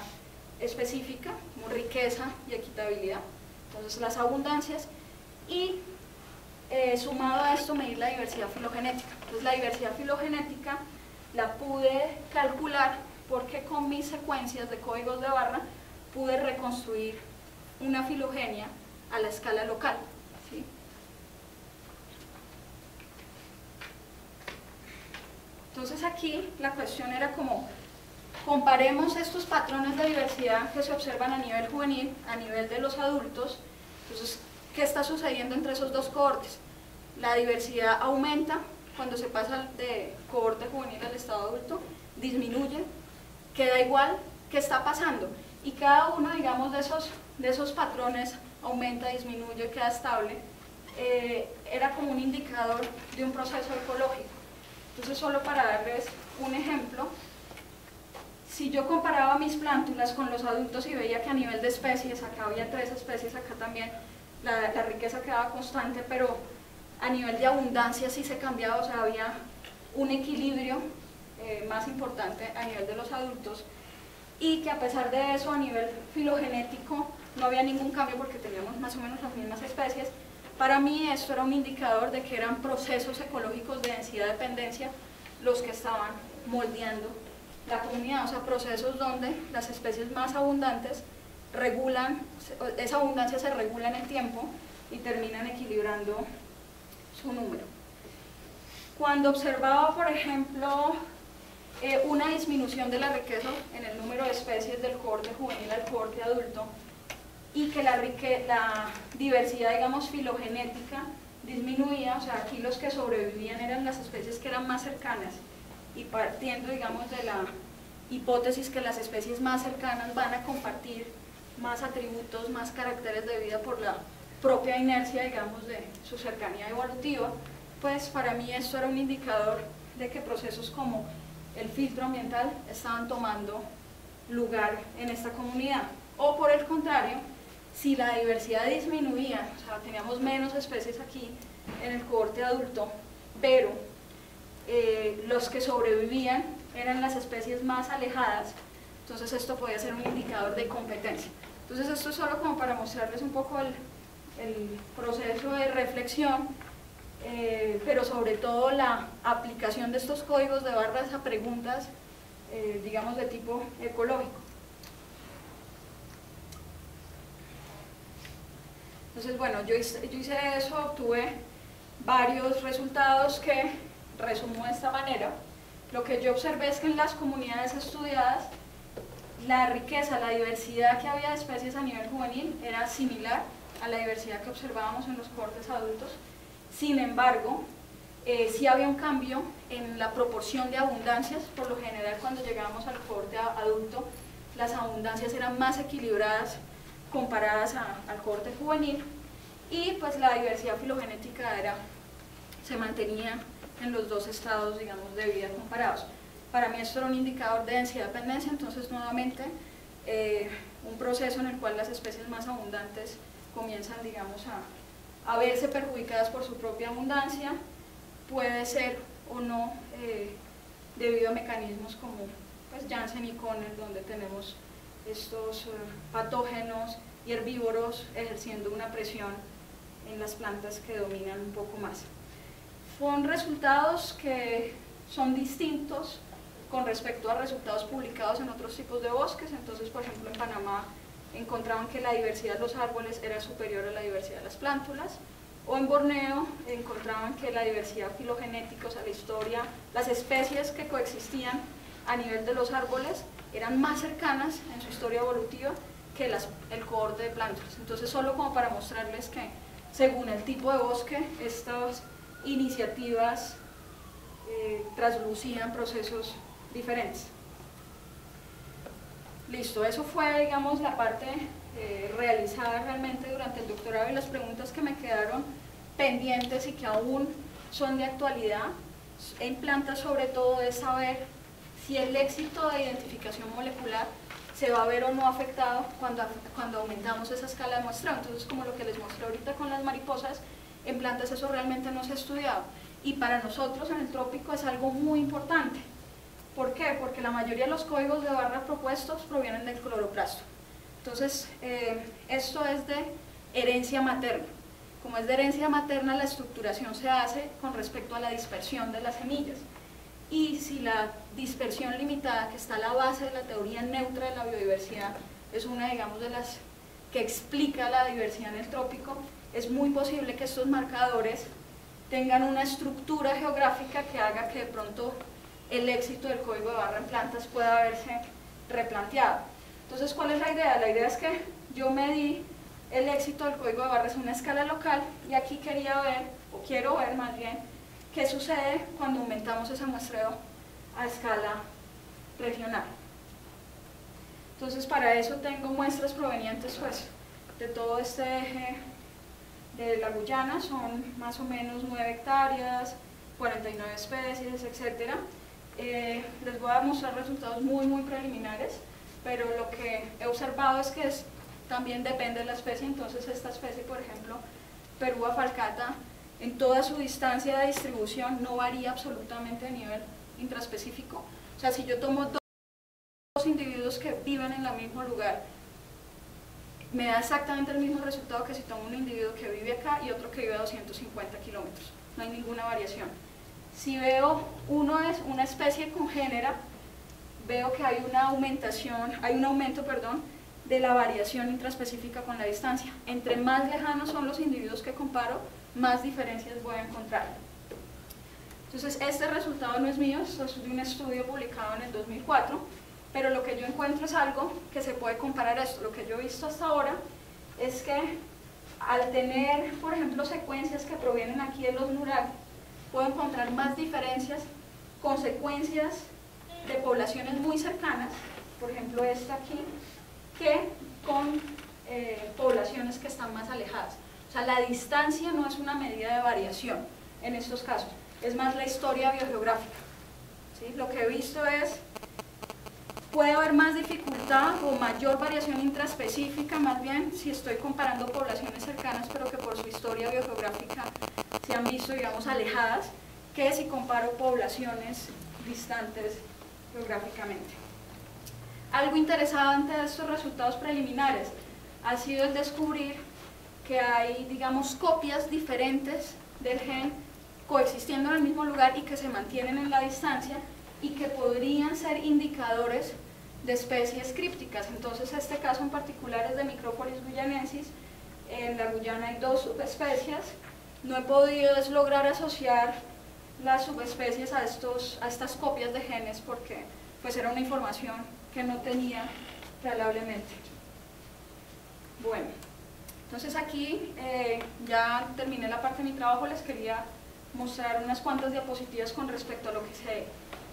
específica, como riqueza y equitabilidad, entonces las abundancias, y sumado a esto medir la diversidad filogenética. Entonces la diversidad filogenética la pude calcular porque con mis secuencias de códigos de barra pude reconstruir una filogenia a la escala local, ¿sí? Entonces aquí la cuestión era como: comparemos estos patrones de diversidad que se observan a nivel juvenil, a nivel de los adultos. Entonces, ¿qué está sucediendo entre esos dos cohortes? La diversidad aumenta cuando se pasa de cohorte juvenil al estado adulto, disminuye, queda igual. ¿Qué está pasando? Y cada uno, digamos, de esos patrones aumenta, disminuye, queda estable. Era como un indicador de un proceso ecológico. Entonces, solo para darles un ejemplo, si yo comparaba mis plántulas con los adultos y veía que a nivel de especies, acá había 3 especies, acá también la riqueza quedaba constante, pero a nivel de abundancia sí se cambiaba, o sea, había un equilibrio más importante a nivel de los adultos, y que a pesar de eso, a nivel filogenético, no había ningún cambio porque teníamos más o menos las mismas especies. Para mí esto era un indicador de que eran procesos ecológicos de densidad-dependencia los que estaban moldeando la comunidad, o sea, procesos donde las especies más abundantes regulan, esa abundancia se regula en el tiempo y terminan equilibrando su número. Cuando observaba, por ejemplo, una disminución de la riqueza en el número de especies del cohorte juvenil al cohorte adulto, y que la diversidad, digamos, filogenética disminuía, o sea, aquí los que sobrevivían eran las especies que eran más cercanas, y partiendo, digamos, de la hipótesis que las especies más cercanas van a compartir más atributos, más caracteres de vida por la propia inercia, digamos, de su cercanía evolutiva, pues para mí esto era un indicador de que procesos como el filtro ambiental estaban tomando lugar en esta comunidad. O por el contrario, si la diversidad disminuía, o sea, teníamos menos especies aquí en el cohorte adulto, pero los que sobrevivían eran las especies más alejadas, entonces esto podía ser un indicador de competencia. Entonces esto es solo como para mostrarles un poco el proceso de reflexión, pero sobre todo la aplicación de estos códigos de barras a preguntas, digamos, de tipo ecológico. Entonces, bueno, yo hice eso, obtuve varios resultados que resumo de esta manera. Lo que yo observé es que en las comunidades estudiadas, la riqueza, la diversidad que había de especies a nivel juvenil era similar a la diversidad que observábamos en los cohortes adultos. Sin embargo, sí había un cambio en la proporción de abundancias. Por lo general, cuando llegábamos al cohorte adulto, las abundancias eran más equilibradas comparadas al cohorte juvenil, y pues la diversidad filogenética era se mantenía en los dos estados, digamos, de vida comparados. Para mí esto era un indicador de densidad-dependencia, entonces nuevamente un proceso en el cual las especies más abundantes comienzan, digamos, a verse perjudicadas por su propia abundancia, puede ser o no debido a mecanismos como pues, Janssen y Conner, donde tenemos estos patógenos y herbívoros ejerciendo una presión en las plantas que dominan un poco más. Son resultados que son distintos con respecto a resultados publicados en otros tipos de bosques. Entonces, por ejemplo, en Panamá encontraban que la diversidad de los árboles era superior a la diversidad de las plántulas, o en Borneo encontraban que la diversidad filogenética, o sea, la historia, las especies que coexistían a nivel de los árboles eran más cercanas en su historia evolutiva que el cohorte de plántulas. Entonces, solo como para mostrarles que según el tipo de bosque, estas iniciativas traslucían procesos diferentes. Listo, eso fue, digamos, la parte realizada realmente durante el doctorado, y las preguntas que me quedaron pendientes y que aún son de actualidad en plantas sobre todo es saber si el éxito de identificación molecular se va a ver o no afectado cuando aumentamos esa escala de muestreo. Entonces, como lo que les mostré ahorita con las mariposas, en plantas eso realmente no se ha estudiado, y para nosotros en el trópico es algo muy importante. ¿Por qué? Porque la mayoría de los códigos de barra propuestos provienen del cloroplasto. Entonces, esto es de herencia materna. Como es de herencia materna, la estructuración se hace con respecto a la dispersión de las semillas. Y si la dispersión limitada, que está a la base de la teoría neutra de la biodiversidad, es una, digamos, de las que explica la diversidad en el trópico, es muy posible que estos marcadores tengan una estructura geográfica que haga que de pronto el éxito del código de barra en plantas pueda verse replanteado. Entonces, ¿cuál es la idea? La idea es que yo medí el éxito del código de barras en una escala local, y aquí quería ver, o quiero ver más bien, qué sucede cuando aumentamos ese muestreo a escala regional. Entonces, para eso tengo muestras provenientes pues, de todo este eje de la Guyana, son más o menos 9 hectáreas, 49 especies, etc. Les voy a mostrar resultados muy preliminares, pero lo que he observado es que también depende de la especie. Entonces, esta especie, por ejemplo, Perúa falcata, en toda su distancia de distribución no varía absolutamente a nivel intraespecífico. O sea, si yo tomo dos individuos que viven en el mismo lugar, me da exactamente el mismo resultado que si tomo un individuo que vive acá y otro que vive a 250 kilómetros. No hay ninguna variación. Si veo una especie congénera, veo que hay un aumento de la variación intraespecífica con la distancia. Entre más lejanos son los individuos que comparo, más diferencias voy a encontrar. Entonces, este resultado no es mío, esto es de un estudio publicado en el 2004, pero lo que yo encuentro es algo que se puede comparar a esto. Lo que yo he visto hasta ahora es que al tener, por ejemplo, secuencias que provienen aquí de los Nurak, puedo encontrar más diferencias con secuencias de poblaciones muy cercanas, por ejemplo esta aquí, que con poblaciones que están más alejadas. O sea, la distancia no es una medida de variación en estos casos, es más la historia biogeográfica. ¿Sí? Lo que he visto es, puede haber más dificultad o mayor variación intraespecífica, más bien, si estoy comparando poblaciones cercanas, pero que por su historia biogeográfica se han visto, digamos, alejadas, que si comparo poblaciones distantes geográficamente. Algo interesante de estos resultados preliminares ha sido el descubrir que hay, digamos, copias diferentes del gen coexistiendo en el mismo lugar y que se mantienen en la distancia y que podrían ser indicadores de especies crípticas. Entonces, este caso en particular es de Micropolis guyanensis. En la Guyana hay 2 subespecies. No he podido lograr asociar las subespecies a estas copias de genes porque pues era una información que no tenía relablemente. Bueno, entonces aquí ya terminé la parte de mi trabajo. Les quería mostrar unas cuantas diapositivas con respecto a lo que se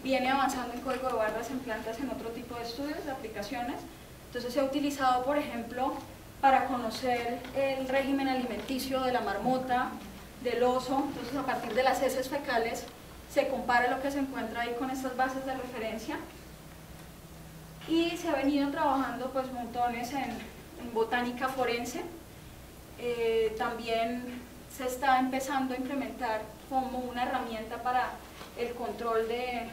viene avanzando en código de barras en plantas en otro tipo de estudios, de aplicaciones. Entonces, se ha utilizado, por ejemplo, para conocer el régimen alimenticio de la marmota, del oso. Entonces, a partir de las heces fecales se compara lo que se encuentra ahí con estas bases de referencia, y se ha venido trabajando pues montones en botánica forense. También se está empezando a implementar como una herramienta para el control de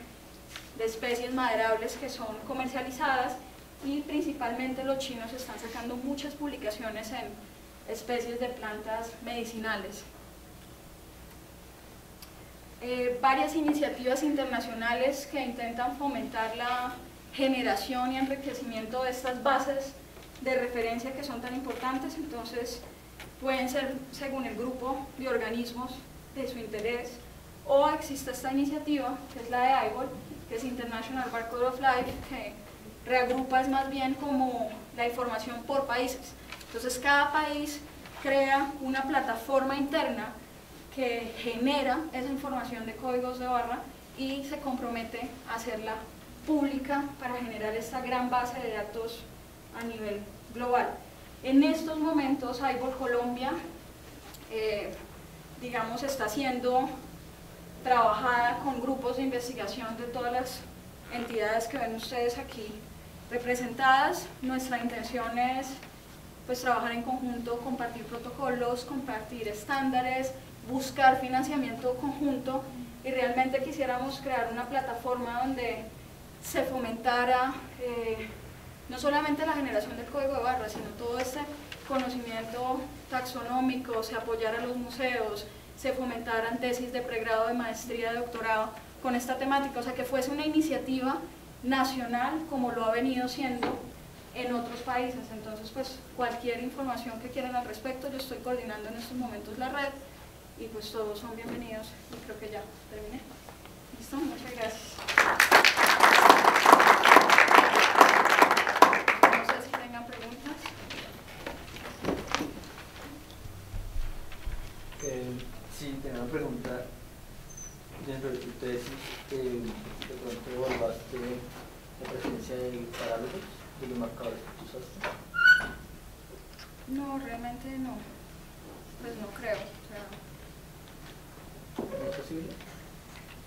especies maderables que son comercializadas, y principalmente los chinos están sacando muchas publicaciones en especies de plantas medicinales. Varias iniciativas internacionales que intentan fomentar la generación y enriquecimiento de estas bases de referencia que son tan importantes. Entonces pueden ser según el grupo de organismos de su interés, o existe esta iniciativa que es la de IBOL, que es International Barcode of Life, que reagrupa es más bien como la información por países. Entonces cada país crea una plataforma interna que genera esa información de códigos de barra y se compromete a hacerla pública para generar esta gran base de datos a nivel global. En estos momentos IBOL Colombia, digamos, está siendo trabajada con grupos de investigación de todas las entidades que ven ustedes aquí representadas. Nuestra intención es pues trabajar en conjunto, compartir protocolos, compartir estándares, buscar financiamiento conjunto, y realmente quisiéramos crear una plataforma donde se fomentara no solamente la generación del código de barras, sino todo este conocimiento taxonómico, se apoyara a los museos, se fomentaran tesis de pregrado, de maestría, de doctorado con esta temática, o sea, que fuese una iniciativa nacional como lo ha venido siendo en otros países. Entonces, pues cualquier información que quieran al respecto, yo estoy coordinando en estos momentos la red, y pues todos son bienvenidos, y creo que ya terminé. ¿Listo? Muchas gracias. No sé si tengan preguntas. Sí, tengo una pregunta. Dentro de tu tesis, de pronto evaluaste la presencia de parámetros de los marcadores que tú usaste. No, realmente no. Pues no creo. O sea, ¿No es posible?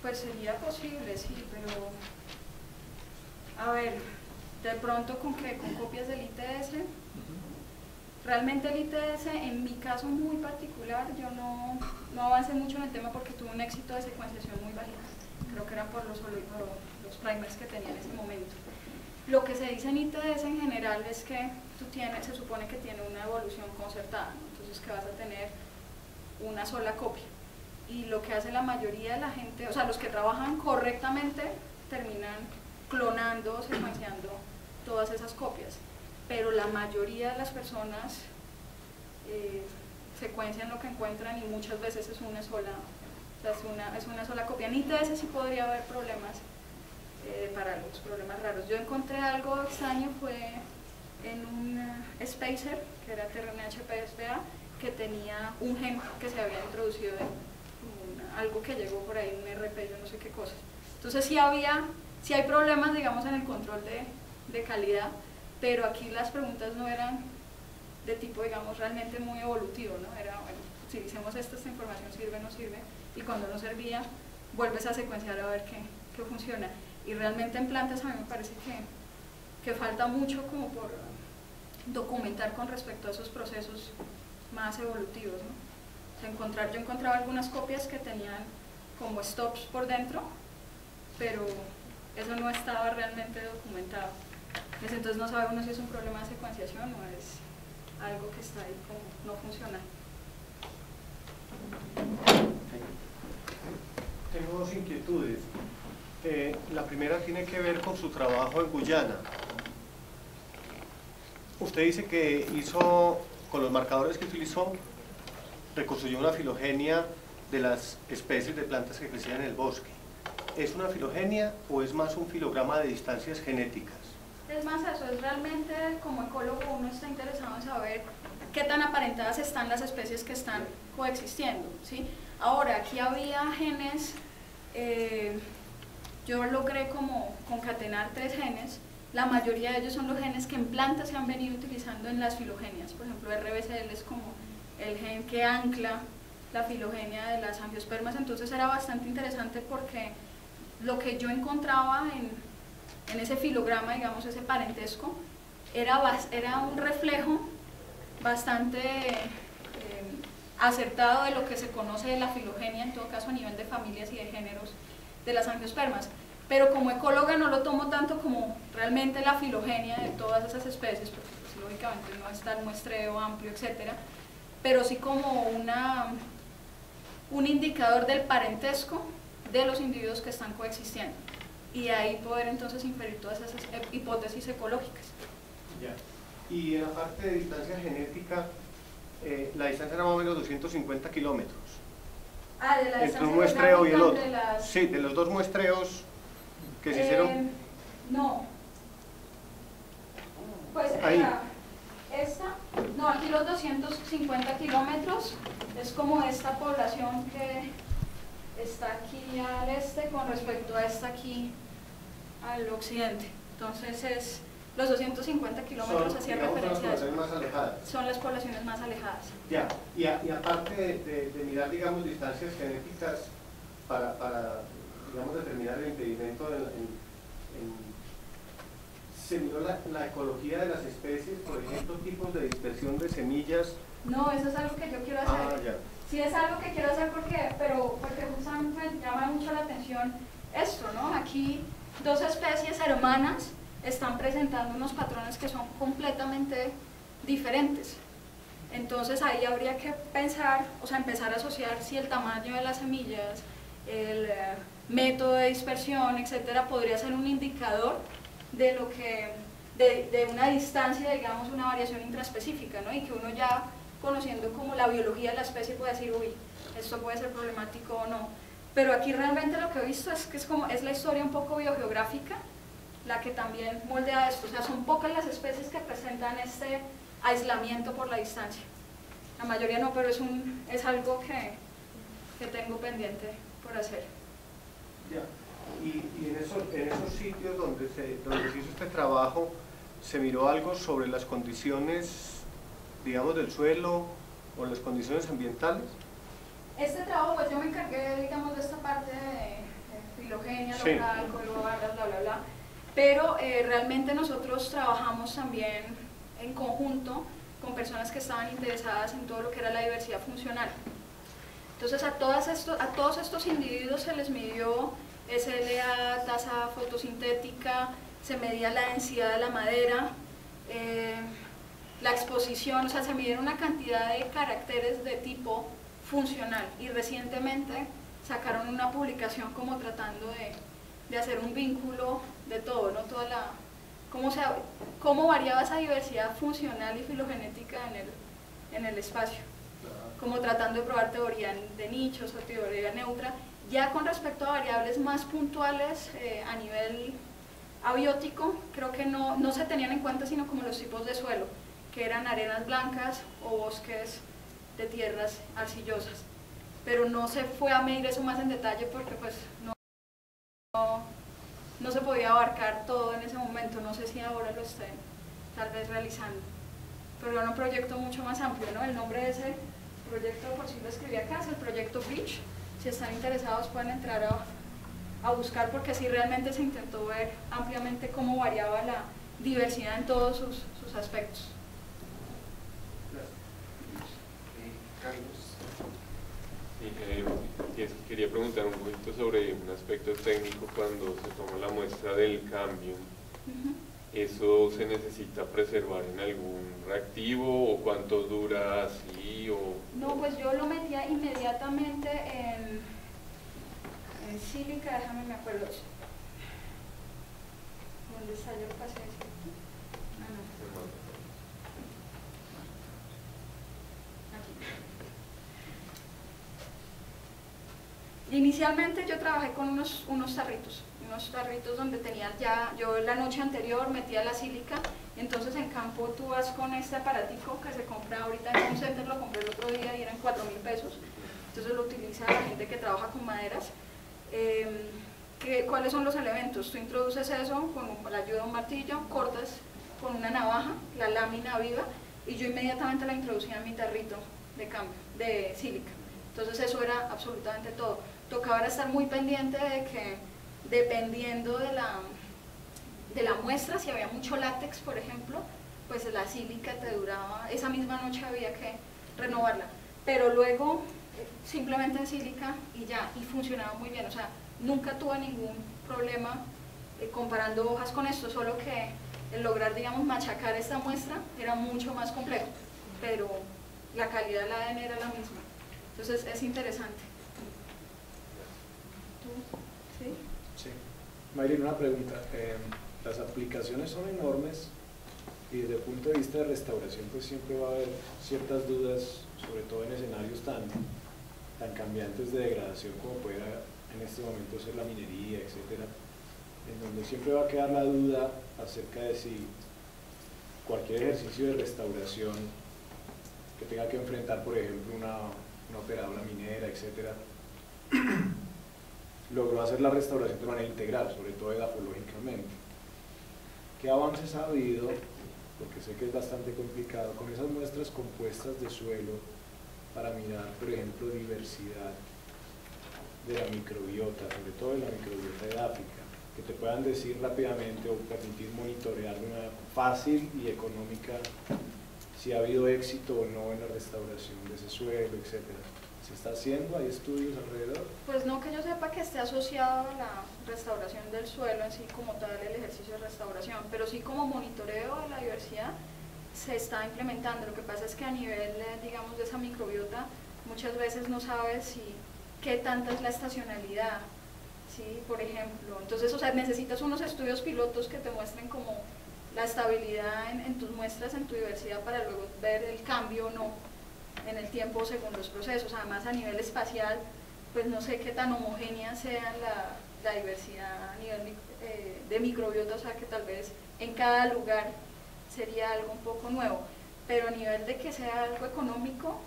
pues sería posible, sí, pero a ver, de pronto con copias del ITS. Realmente el ITS, en mi caso muy particular, yo no avancé mucho en el tema porque tuvo un éxito de secuenciación muy bajito. Creo que eran por los primers que tenía en ese momento. Lo que se dice en ITS en general es que se supone que tiene una evolución concertada, ¿no? Entonces que vas a tener una sola copia. Y lo que hace la mayoría de la gente, o sea, los que trabajan correctamente, terminan clonando o secuenciando todas esas copias. Pero la mayoría de las personas secuencian lo que encuentran, y muchas veces es una sola, o sea, es una sola copia. En ITS sí podría haber problemas para los problemas raros. Yo encontré algo extraño, fue en un spacer, que era TRNHPSPA, que tenía un gen que se había introducido en algo que llegó por ahí, un RP, yo no sé qué cosa. Entonces sí hay problemas, digamos, en el control de calidad, pero aquí las preguntas no eran de tipo, digamos, realmente muy evolutivo, ¿no? Era, bueno, si hicimos esta información sirve, no sirve, y cuando no servía, vuelves a secuenciar a ver qué funciona. Y realmente en plantas a mí me parece que falta mucho como por documentar con respecto a esos procesos más evolutivos, ¿no? O sea, yo encontraba algunas copias que tenían como stops por dentro, pero eso no estaba realmente documentado. Entonces no sabe uno si es un problema de secuenciación o es algo que está ahí como no funciona. Tengo dos inquietudes. La primera tiene que ver con su trabajo en Guyana. Usted dice que hizo, con los marcadores que utilizó, reconstruyó una filogenia de las especies de plantas que crecían en el bosque. ¿Es una filogenia o es más un filograma de distancias genéticas? Es más eso, es realmente como ecólogo uno está interesado en saber qué tan aparentadas están las especies que están coexistiendo, ¿sí? Ahora, aquí había genes, yo logré como concatenar 3 genes. La mayoría de ellos son los genes que en plantas se han venido utilizando en las filogenias. Por ejemplo, RBCL es como el gen que ancla la filogenia de las angiospermas. Entonces era bastante interesante porque lo que yo encontraba en ese filograma, digamos, ese parentesco, era un reflejo bastante acertado de lo que se conoce de la filogenia, en todo caso a nivel de familias y de géneros de las angiospermas. Pero como ecóloga no lo tomo tanto como realmente la filogenia de todas esas especies, porque pues, lógicamente no está el muestreo amplio, etcétera, pero sí como un indicador del parentesco de los individuos que están coexistiendo, y de ahí poder entonces inferir todas esas hipótesis ecológicas. Ya. Y en la parte de distancia genética, la distancia era más o menos 250 kilómetros. Ah, de la entre un muestreo y el otro. Las... Sí, de los dos muestreos que se hicieron. No. Pues ahí. No, aquí los 250 kilómetros es como esta población que está aquí al este con respecto a esta aquí al occidente. Entonces es los 250 kilómetros hacia referencia a eso. Son las poblaciones más alejadas. Son las poblaciones más alejadas. Ya, y aparte de mirar, digamos, distancias genéticas para digamos, determinar el impedimento se miró la ecología de las especies, por ejemplo, tipos de dispersión de semillas. No, eso es algo que yo quiero hacer. Ah, ya. Sí, es algo que quiero hacer porque justamente me llama mucho la atención esto, ¿no? Aquí dos especies hermanas están presentando unos patrones que son completamente diferentes. Entonces ahí habría que pensar, o sea, empezar a asociar si el tamaño de las semillas, el método de dispersión, etcétera, podría ser un indicador de lo que, de una distancia, digamos, una variación intraespecífica, ¿no? Y que uno ya conociendo como la biología de la especie puede decir, uy, esto puede ser problemático o no. Pero aquí realmente lo que he visto es que es la historia un poco biogeográfica la que también moldea esto. O sea, son pocas las especies que presentan este aislamiento por la distancia. La mayoría no, pero es algo que tengo pendiente por hacer. Ya. Y en esos sitios donde se hizo este trabajo, ¿se miró algo sobre las condiciones, digamos, del suelo o las condiciones ambientales? Este trabajo, pues yo me encargué, digamos, de esta parte de filogenia sí. local, código barras, bla, bla, bla. Pero realmente nosotros trabajamos también en conjunto con personas que estaban interesadas en todo lo que era la diversidad funcional. Entonces a todos estos individuos se les midió SLA, tasa fotosintética, se medía la densidad de la madera, la exposición, o sea, se midieron una cantidad de caracteres de tipo funcional, y recientemente sacaron una publicación como tratando de hacer un vínculo de todo, ¿no? Cómo variaba esa diversidad funcional y filogenética en el espacio, como tratando de probar teoría de nichos o teoría neutra, ya con respecto a variables más puntuales a nivel abiótico. Creo que no se tenían en cuenta sino como los tipos de suelo, que eran arenas blancas o bosques de tierras arcillosas, pero no se fue a medir eso más en detalle porque pues no se podía abarcar todo en ese momento. No sé si ahora lo estén tal vez realizando, pero era un proyecto mucho más amplio, ¿no? El nombre de ese proyecto, por si lo escribí acá, es el proyecto Bridge. Si están interesados pueden entrar a buscar, porque sí realmente se intentó ver ampliamente cómo variaba la diversidad en todos sus aspectos. Quería preguntar un poquito sobre un aspecto técnico cuando se toma la muestra del cambio. ¿Eso se necesita preservar en algún reactivo o cuánto dura así? No, pues yo lo metía inmediatamente en sílica, déjame me acuerdo. ¿Dónde está? Yo lo pasé. Inicialmente yo trabajé con unos tarritos donde tenía ya, yo la noche anterior metía la sílica, y entonces en campo tú vas con este aparatico que se compra ahorita en un center, lo compré el otro día y eran 4.000 pesos, entonces lo utiliza la gente que trabaja con maderas. ¿Cuáles son los elementos? Tú introduces eso con la ayuda de un martillo, cortas con una navaja la lámina viva, y yo inmediatamente la introducía en mi tarrito de cambio, de sílica. Entonces eso era absolutamente todo. Tocaba era estar muy pendiente de que, dependiendo de la muestra, si había mucho látex, por ejemplo, pues la sílica te duraba, esa misma noche había que renovarla. Pero luego, simplemente en sílica y ya, y funcionaba muy bien. O sea, nunca tuve ningún problema comparando hojas con esto, solo que el lograr, digamos, machacar esta muestra era mucho más complejo, pero la calidad del ADN era la misma. Entonces es interesante. ¿Tú? ¿Sí? Sí. Mayrin, una pregunta. Las aplicaciones son enormes y desde el punto de vista de restauración pues siempre va a haber ciertas dudas, sobre todo en escenarios tan cambiantes de degradación como puede en este momento ser la minería, etcétera, en donde siempre va a quedar la duda acerca de si cualquier ejercicio de restauración que tenga que enfrentar, por ejemplo, una operadora minera, etcétera, logró hacer la restauración de manera integral, sobre todo edafológicamente. ¿Qué avances ha habido? Porque sé que es bastante complicado, con esas muestras compuestas de suelo para mirar, por ejemplo, diversidad de la microbiota, sobre todo de la microbiota edáfica, que te puedan decir rápidamente o permitir monitorear de una fácil y económica si ha habido éxito o no en la restauración de ese suelo, etcétera. ¿Se está haciendo? ¿Hay estudios alrededor? Pues no que yo sepa que esté asociado a la restauración del suelo en sí como tal, el ejercicio de restauración, pero sí como monitoreo de la diversidad se está implementando. Lo que pasa es que a nivel, digamos, de esa microbiota, muchas veces no sabes qué tanta es la estacionalidad, ¿sí? Por ejemplo. Entonces, o sea, necesitas unos estudios pilotos que te muestren como la estabilidad en tus muestras, en tu diversidad, para luego ver el cambio o no en el tiempo según los procesos. Además, a nivel espacial, pues no sé qué tan homogénea sea la diversidad a nivel de microbiota, o sea que tal vez en cada lugar sería algo un poco nuevo, pero a nivel de que sea algo económico,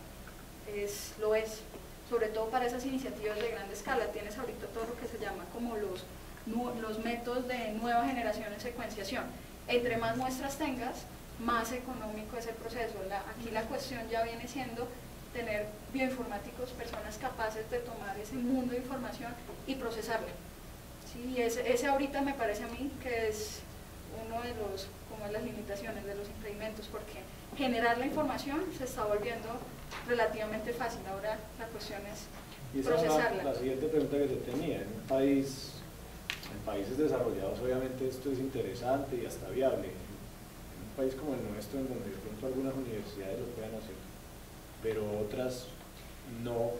lo es, sobre todo para esas iniciativas de gran escala. Tienes ahorita todo lo que se llama como los métodos de nueva generación en secuenciación. Entre más muestras tengas, más económico es el proceso. Aquí la cuestión ya viene siendo tener bioinformáticos, personas capaces de tomar ese mundo de información y procesarla. ¿Sí? Y ese ahorita me parece a mí que es uno de las limitaciones, de los impedimentos, porque generar la información se está volviendo relativamente fácil. Ahora la cuestión es procesarla. La siguiente pregunta que te tenía. En países desarrollados obviamente esto es interesante y hasta viable. En un país como el nuestro, en donde de pronto algunas universidades lo puedan hacer, pero otras no.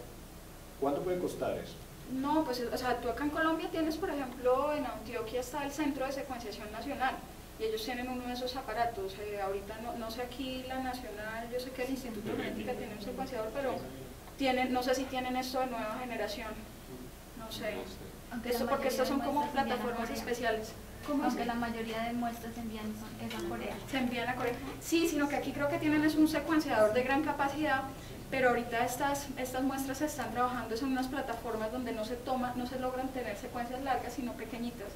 ¿Cuánto puede costar eso? No, pues, o sea, tú acá en Colombia tienes, por ejemplo, en Antioquia está el Centro de Secuenciación Nacional, y ellos tienen uno de esos aparatos. Ahorita no sé aquí la nacional, yo sé que el Instituto de Genética tiene un secuenciador, pero no sé si tienen esto de nueva generación, no sé. Esto porque estas son como plataformas especiales. Aunque la mayoría de muestras se envían a Corea. Se envían a Corea. Sí, sino que aquí creo que tienen un secuenciador de gran capacidad, pero ahorita estas muestras se están trabajando en unas plataformas donde no se logran tener secuencias largas, sino pequeñitas.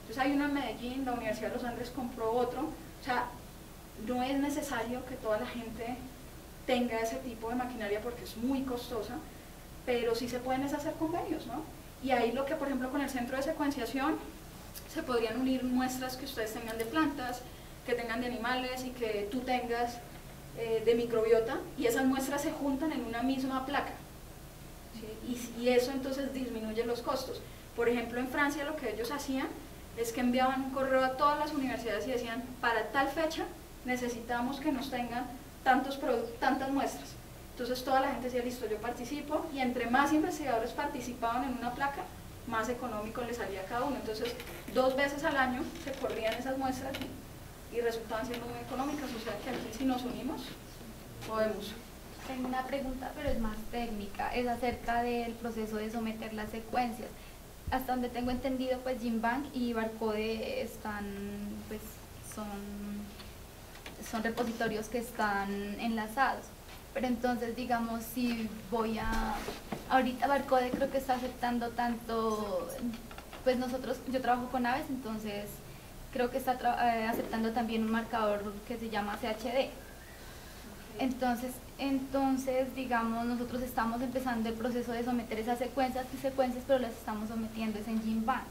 Entonces hay una en Medellín, la Universidad de los Andes compró otro. O sea, no es necesario que toda la gente tenga ese tipo de maquinaria porque es muy costosa, pero sí se pueden hacer convenios, ¿no? Y ahí lo que, por ejemplo, con el centro de secuenciación, se podrían unir muestras que ustedes tengan de plantas, que tengan de animales y que tú tengas de microbiota, y esas muestras se juntan en una misma placa, ¿sí? Y eso entonces disminuye los costos. Por ejemplo, en Francia lo que ellos hacían es que enviaban un correo a todas las universidades y decían: para tal fecha necesitamos que nos tengan tantas muestras. Entonces toda la gente decía: listo, yo participo, y entre más investigadores participaban en una placa, más económico le salía a cada uno. Entonces 2 veces al año se corrían esas muestras y resultaban siendo muy económicas. O sea que aquí, si nos unimos, podemos. Tengo una pregunta, pero es más técnica, es acerca del proceso de someter las secuencias. Hasta donde tengo entendido, pues GenBank y Barcode son repositorios que están enlazados. Pero entonces, digamos, si ahorita Barcode creo que está aceptando tanto, pues yo trabajo con aves, entonces creo que está aceptando también un marcador que se llama CHD. Entonces, digamos, nosotros estamos empezando el proceso de someter esas secuencias, pero las estamos sometiendo es en GenBank.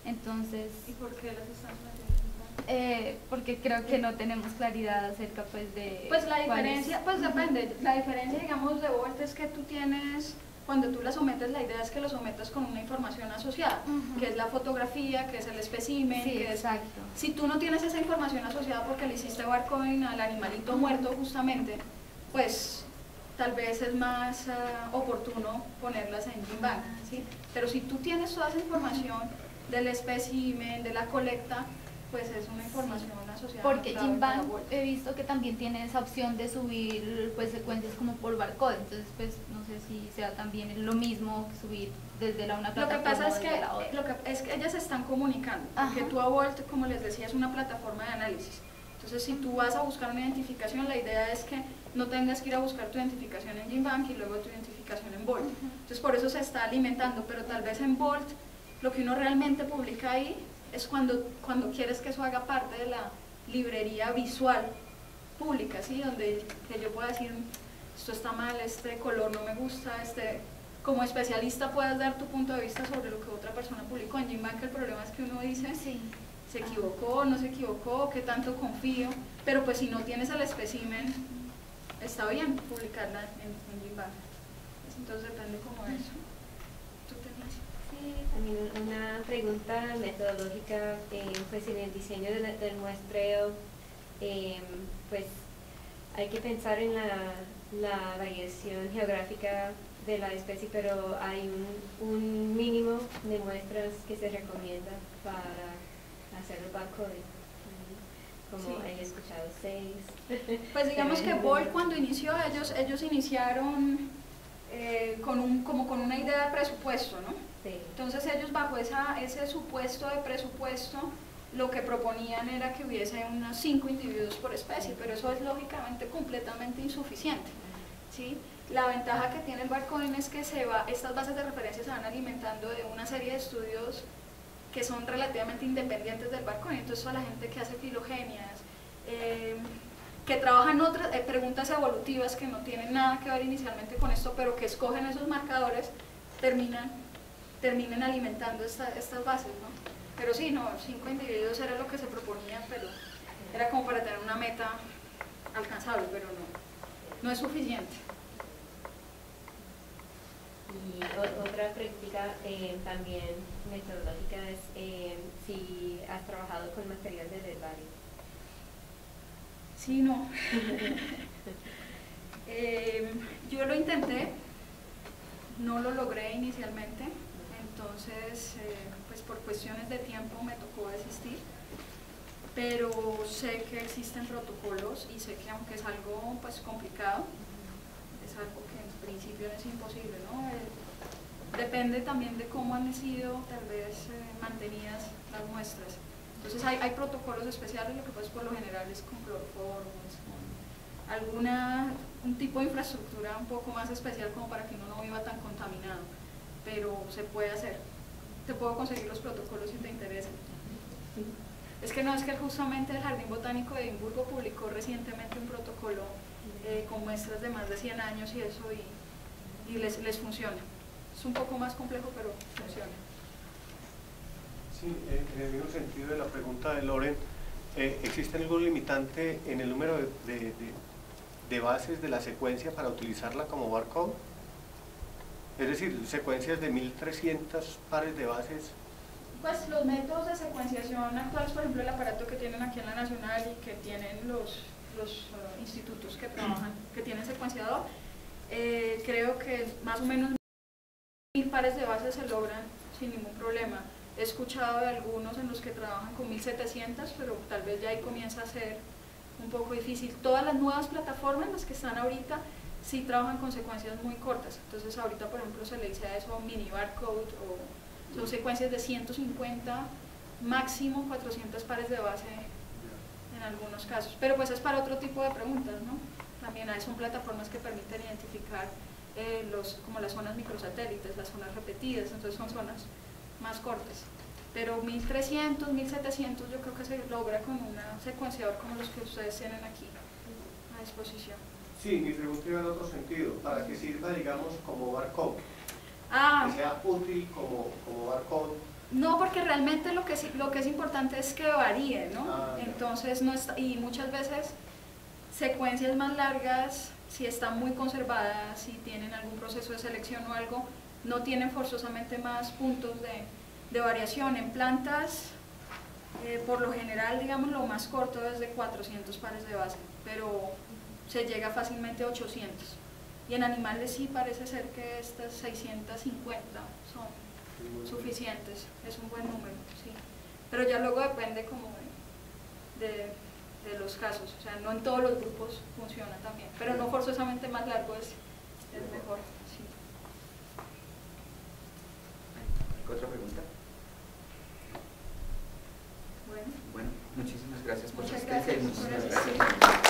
Entonces, ¿Y por qué las están sometiendo? Porque creo que no tenemos claridad acerca pues de... Pues la diferencia, pues depende, la diferencia digamos de Volt es que tú tienes, cuando tú la sometes, la idea es que lo sometas con una información asociada, que es la fotografía, que es el espécimen, Sí, que es... exacto. Si tú no tienes esa información asociada porque le hiciste barcoding al animalito muerto justamente, pues tal vez es más oportuno ponerlas en GenBank, ¿sí? Pero si tú tienes toda esa información del espécimen, de la colecta, pues es una información asociada. Porque clave GenBank para Volt. he visto que también tiene esa opción de subir pues secuencias como por barcode, entonces pues no sé si sea también lo mismo que subir desde una Lo que plataforma pasa o es desde la otra. es que ellas se están comunicando, porque Ajá. tú a Volt, como les decía, es una plataforma de análisis. Entonces, si tú vas a buscar una identificación, la idea es que no tengas que ir a buscar tu identificación en GenBank y luego tu identificación en Volt. Entonces, por eso se está alimentando, pero tal vez en Volt lo que uno realmente publica ahí es cuando quieres que eso haga parte de la librería visual pública, ¿sí? Donde que yo pueda decir, esto está mal, este color no me gusta, como especialista puedas dar tu punto de vista sobre lo que otra persona publicó. En GenBank el problema es que uno dice, Sí. se equivocó, no se equivocó, qué tanto confío, pero pues si no tienes el espécimen, está bien publicarla en GenBank. Entonces depende como de eso. ¿Tú tenías? Sí, también una pregunta metodológica, pues en el diseño del muestreo, pues hay que pensar en la variación geográfica de la especie, pero hay un mínimo de muestras que se recomienda para hacer el barcoding, como Sí. he escuchado 6. Pues digamos que Volt cuando inició, ellos iniciaron con una idea de presupuesto, ¿no? Sí. Entonces ellos bajo ese supuesto de presupuesto, lo que proponían era que hubiese unos 5 individuos por especie, pero eso es lógicamente completamente insuficiente, ¿sí? La ventaja que tiene el barcoding es que estas bases de referencia se van alimentando de una serie de estudios que son relativamente independientes del barcoding. Entonces toda la gente que hace filogenias, que trabajan otras preguntas evolutivas que no tienen nada que ver inicialmente con esto, pero que escogen esos marcadores, terminan alimentando estas bases, ¿no? Pero sí, no, 5 individuos era lo que se proponía, pero era como para tener una meta alcanzable, pero no es suficiente. Y otra práctica también metodológica es si has trabajado con material de herbario. Sí, no. Yo lo intenté, no lo logré inicialmente, entonces pues por cuestiones de tiempo me tocó desistir, pero sé que existen protocolos y sé que aunque es algo pues complicado, es algo que en principio no es imposible, ¿no? Depende también de cómo han sido tal vez mantenidas las muestras. Entonces hay protocolos especiales, lo que pasa por lo general es con cloroformo, con un tipo de infraestructura un poco más especial como para que uno no viva tan contaminado, pero se puede hacer. Te puedo conseguir los protocolos si te interesa. Es que justamente el Jardín Botánico de Edimburgo publicó recientemente un protocolo con muestras de más de 100 años y eso, y les funciona. Es un poco más complejo, pero funciona. Sí, en el mismo sentido de la pregunta de Loren, ¿existe algún limitante en el número de bases de la secuencia para utilizarla como barcode? Es decir, secuencias de 1300 pares de bases. Pues los métodos de secuenciación actuales, por ejemplo el aparato que tienen aquí en la Nacional y que tienen los institutos que trabajan, que tienen secuenciador, creo que más o menos 1000 pares de bases se logran sin ningún problema. He escuchado de algunos en los que trabajan con 1700, pero tal vez ya ahí comienza a ser un poco difícil. Todas las nuevas plataformas, las que están ahorita, sí trabajan con secuencias muy cortas. Entonces ahorita, por ejemplo, se le dice a eso mini barcode, o son secuencias de 150, máximo 400 pares de base en algunos casos. Pero pues es para otro tipo de preguntas, ¿no? También son plataformas que permiten identificar como las zonas microsatélites, las zonas repetidas, entonces son zonas más cortas. Pero 1300, 1700 yo creo que se logra con un secuenciador como los que ustedes tienen aquí a disposición. Sí, mi pregunta iba en otro sentido, para que sirva, digamos, como barcode, Ah, que sea útil como barcode. no, porque realmente lo que es importante es que varíe, ¿no? Ah, ya. Entonces, no está, y muchas veces secuencias más largas, si están muy conservadas, si tienen algún proceso de selección o algo, no tienen forzosamente más puntos de variación. En plantas, por lo general, digamos, lo más corto es de 400 pares de base, pero se llega fácilmente a 800. Y en animales sí parece ser que estas 650 son suficientes, es un buen número, sí. Pero ya luego depende como de los casos, o sea, no en todos los grupos funciona también, pero no forzosamente más largo es mejor, sí. ¿Otra pregunta? Bueno, Bueno, muchísimas gracias por su muchas asistencia y gracias por muchísimas asistir. gracias.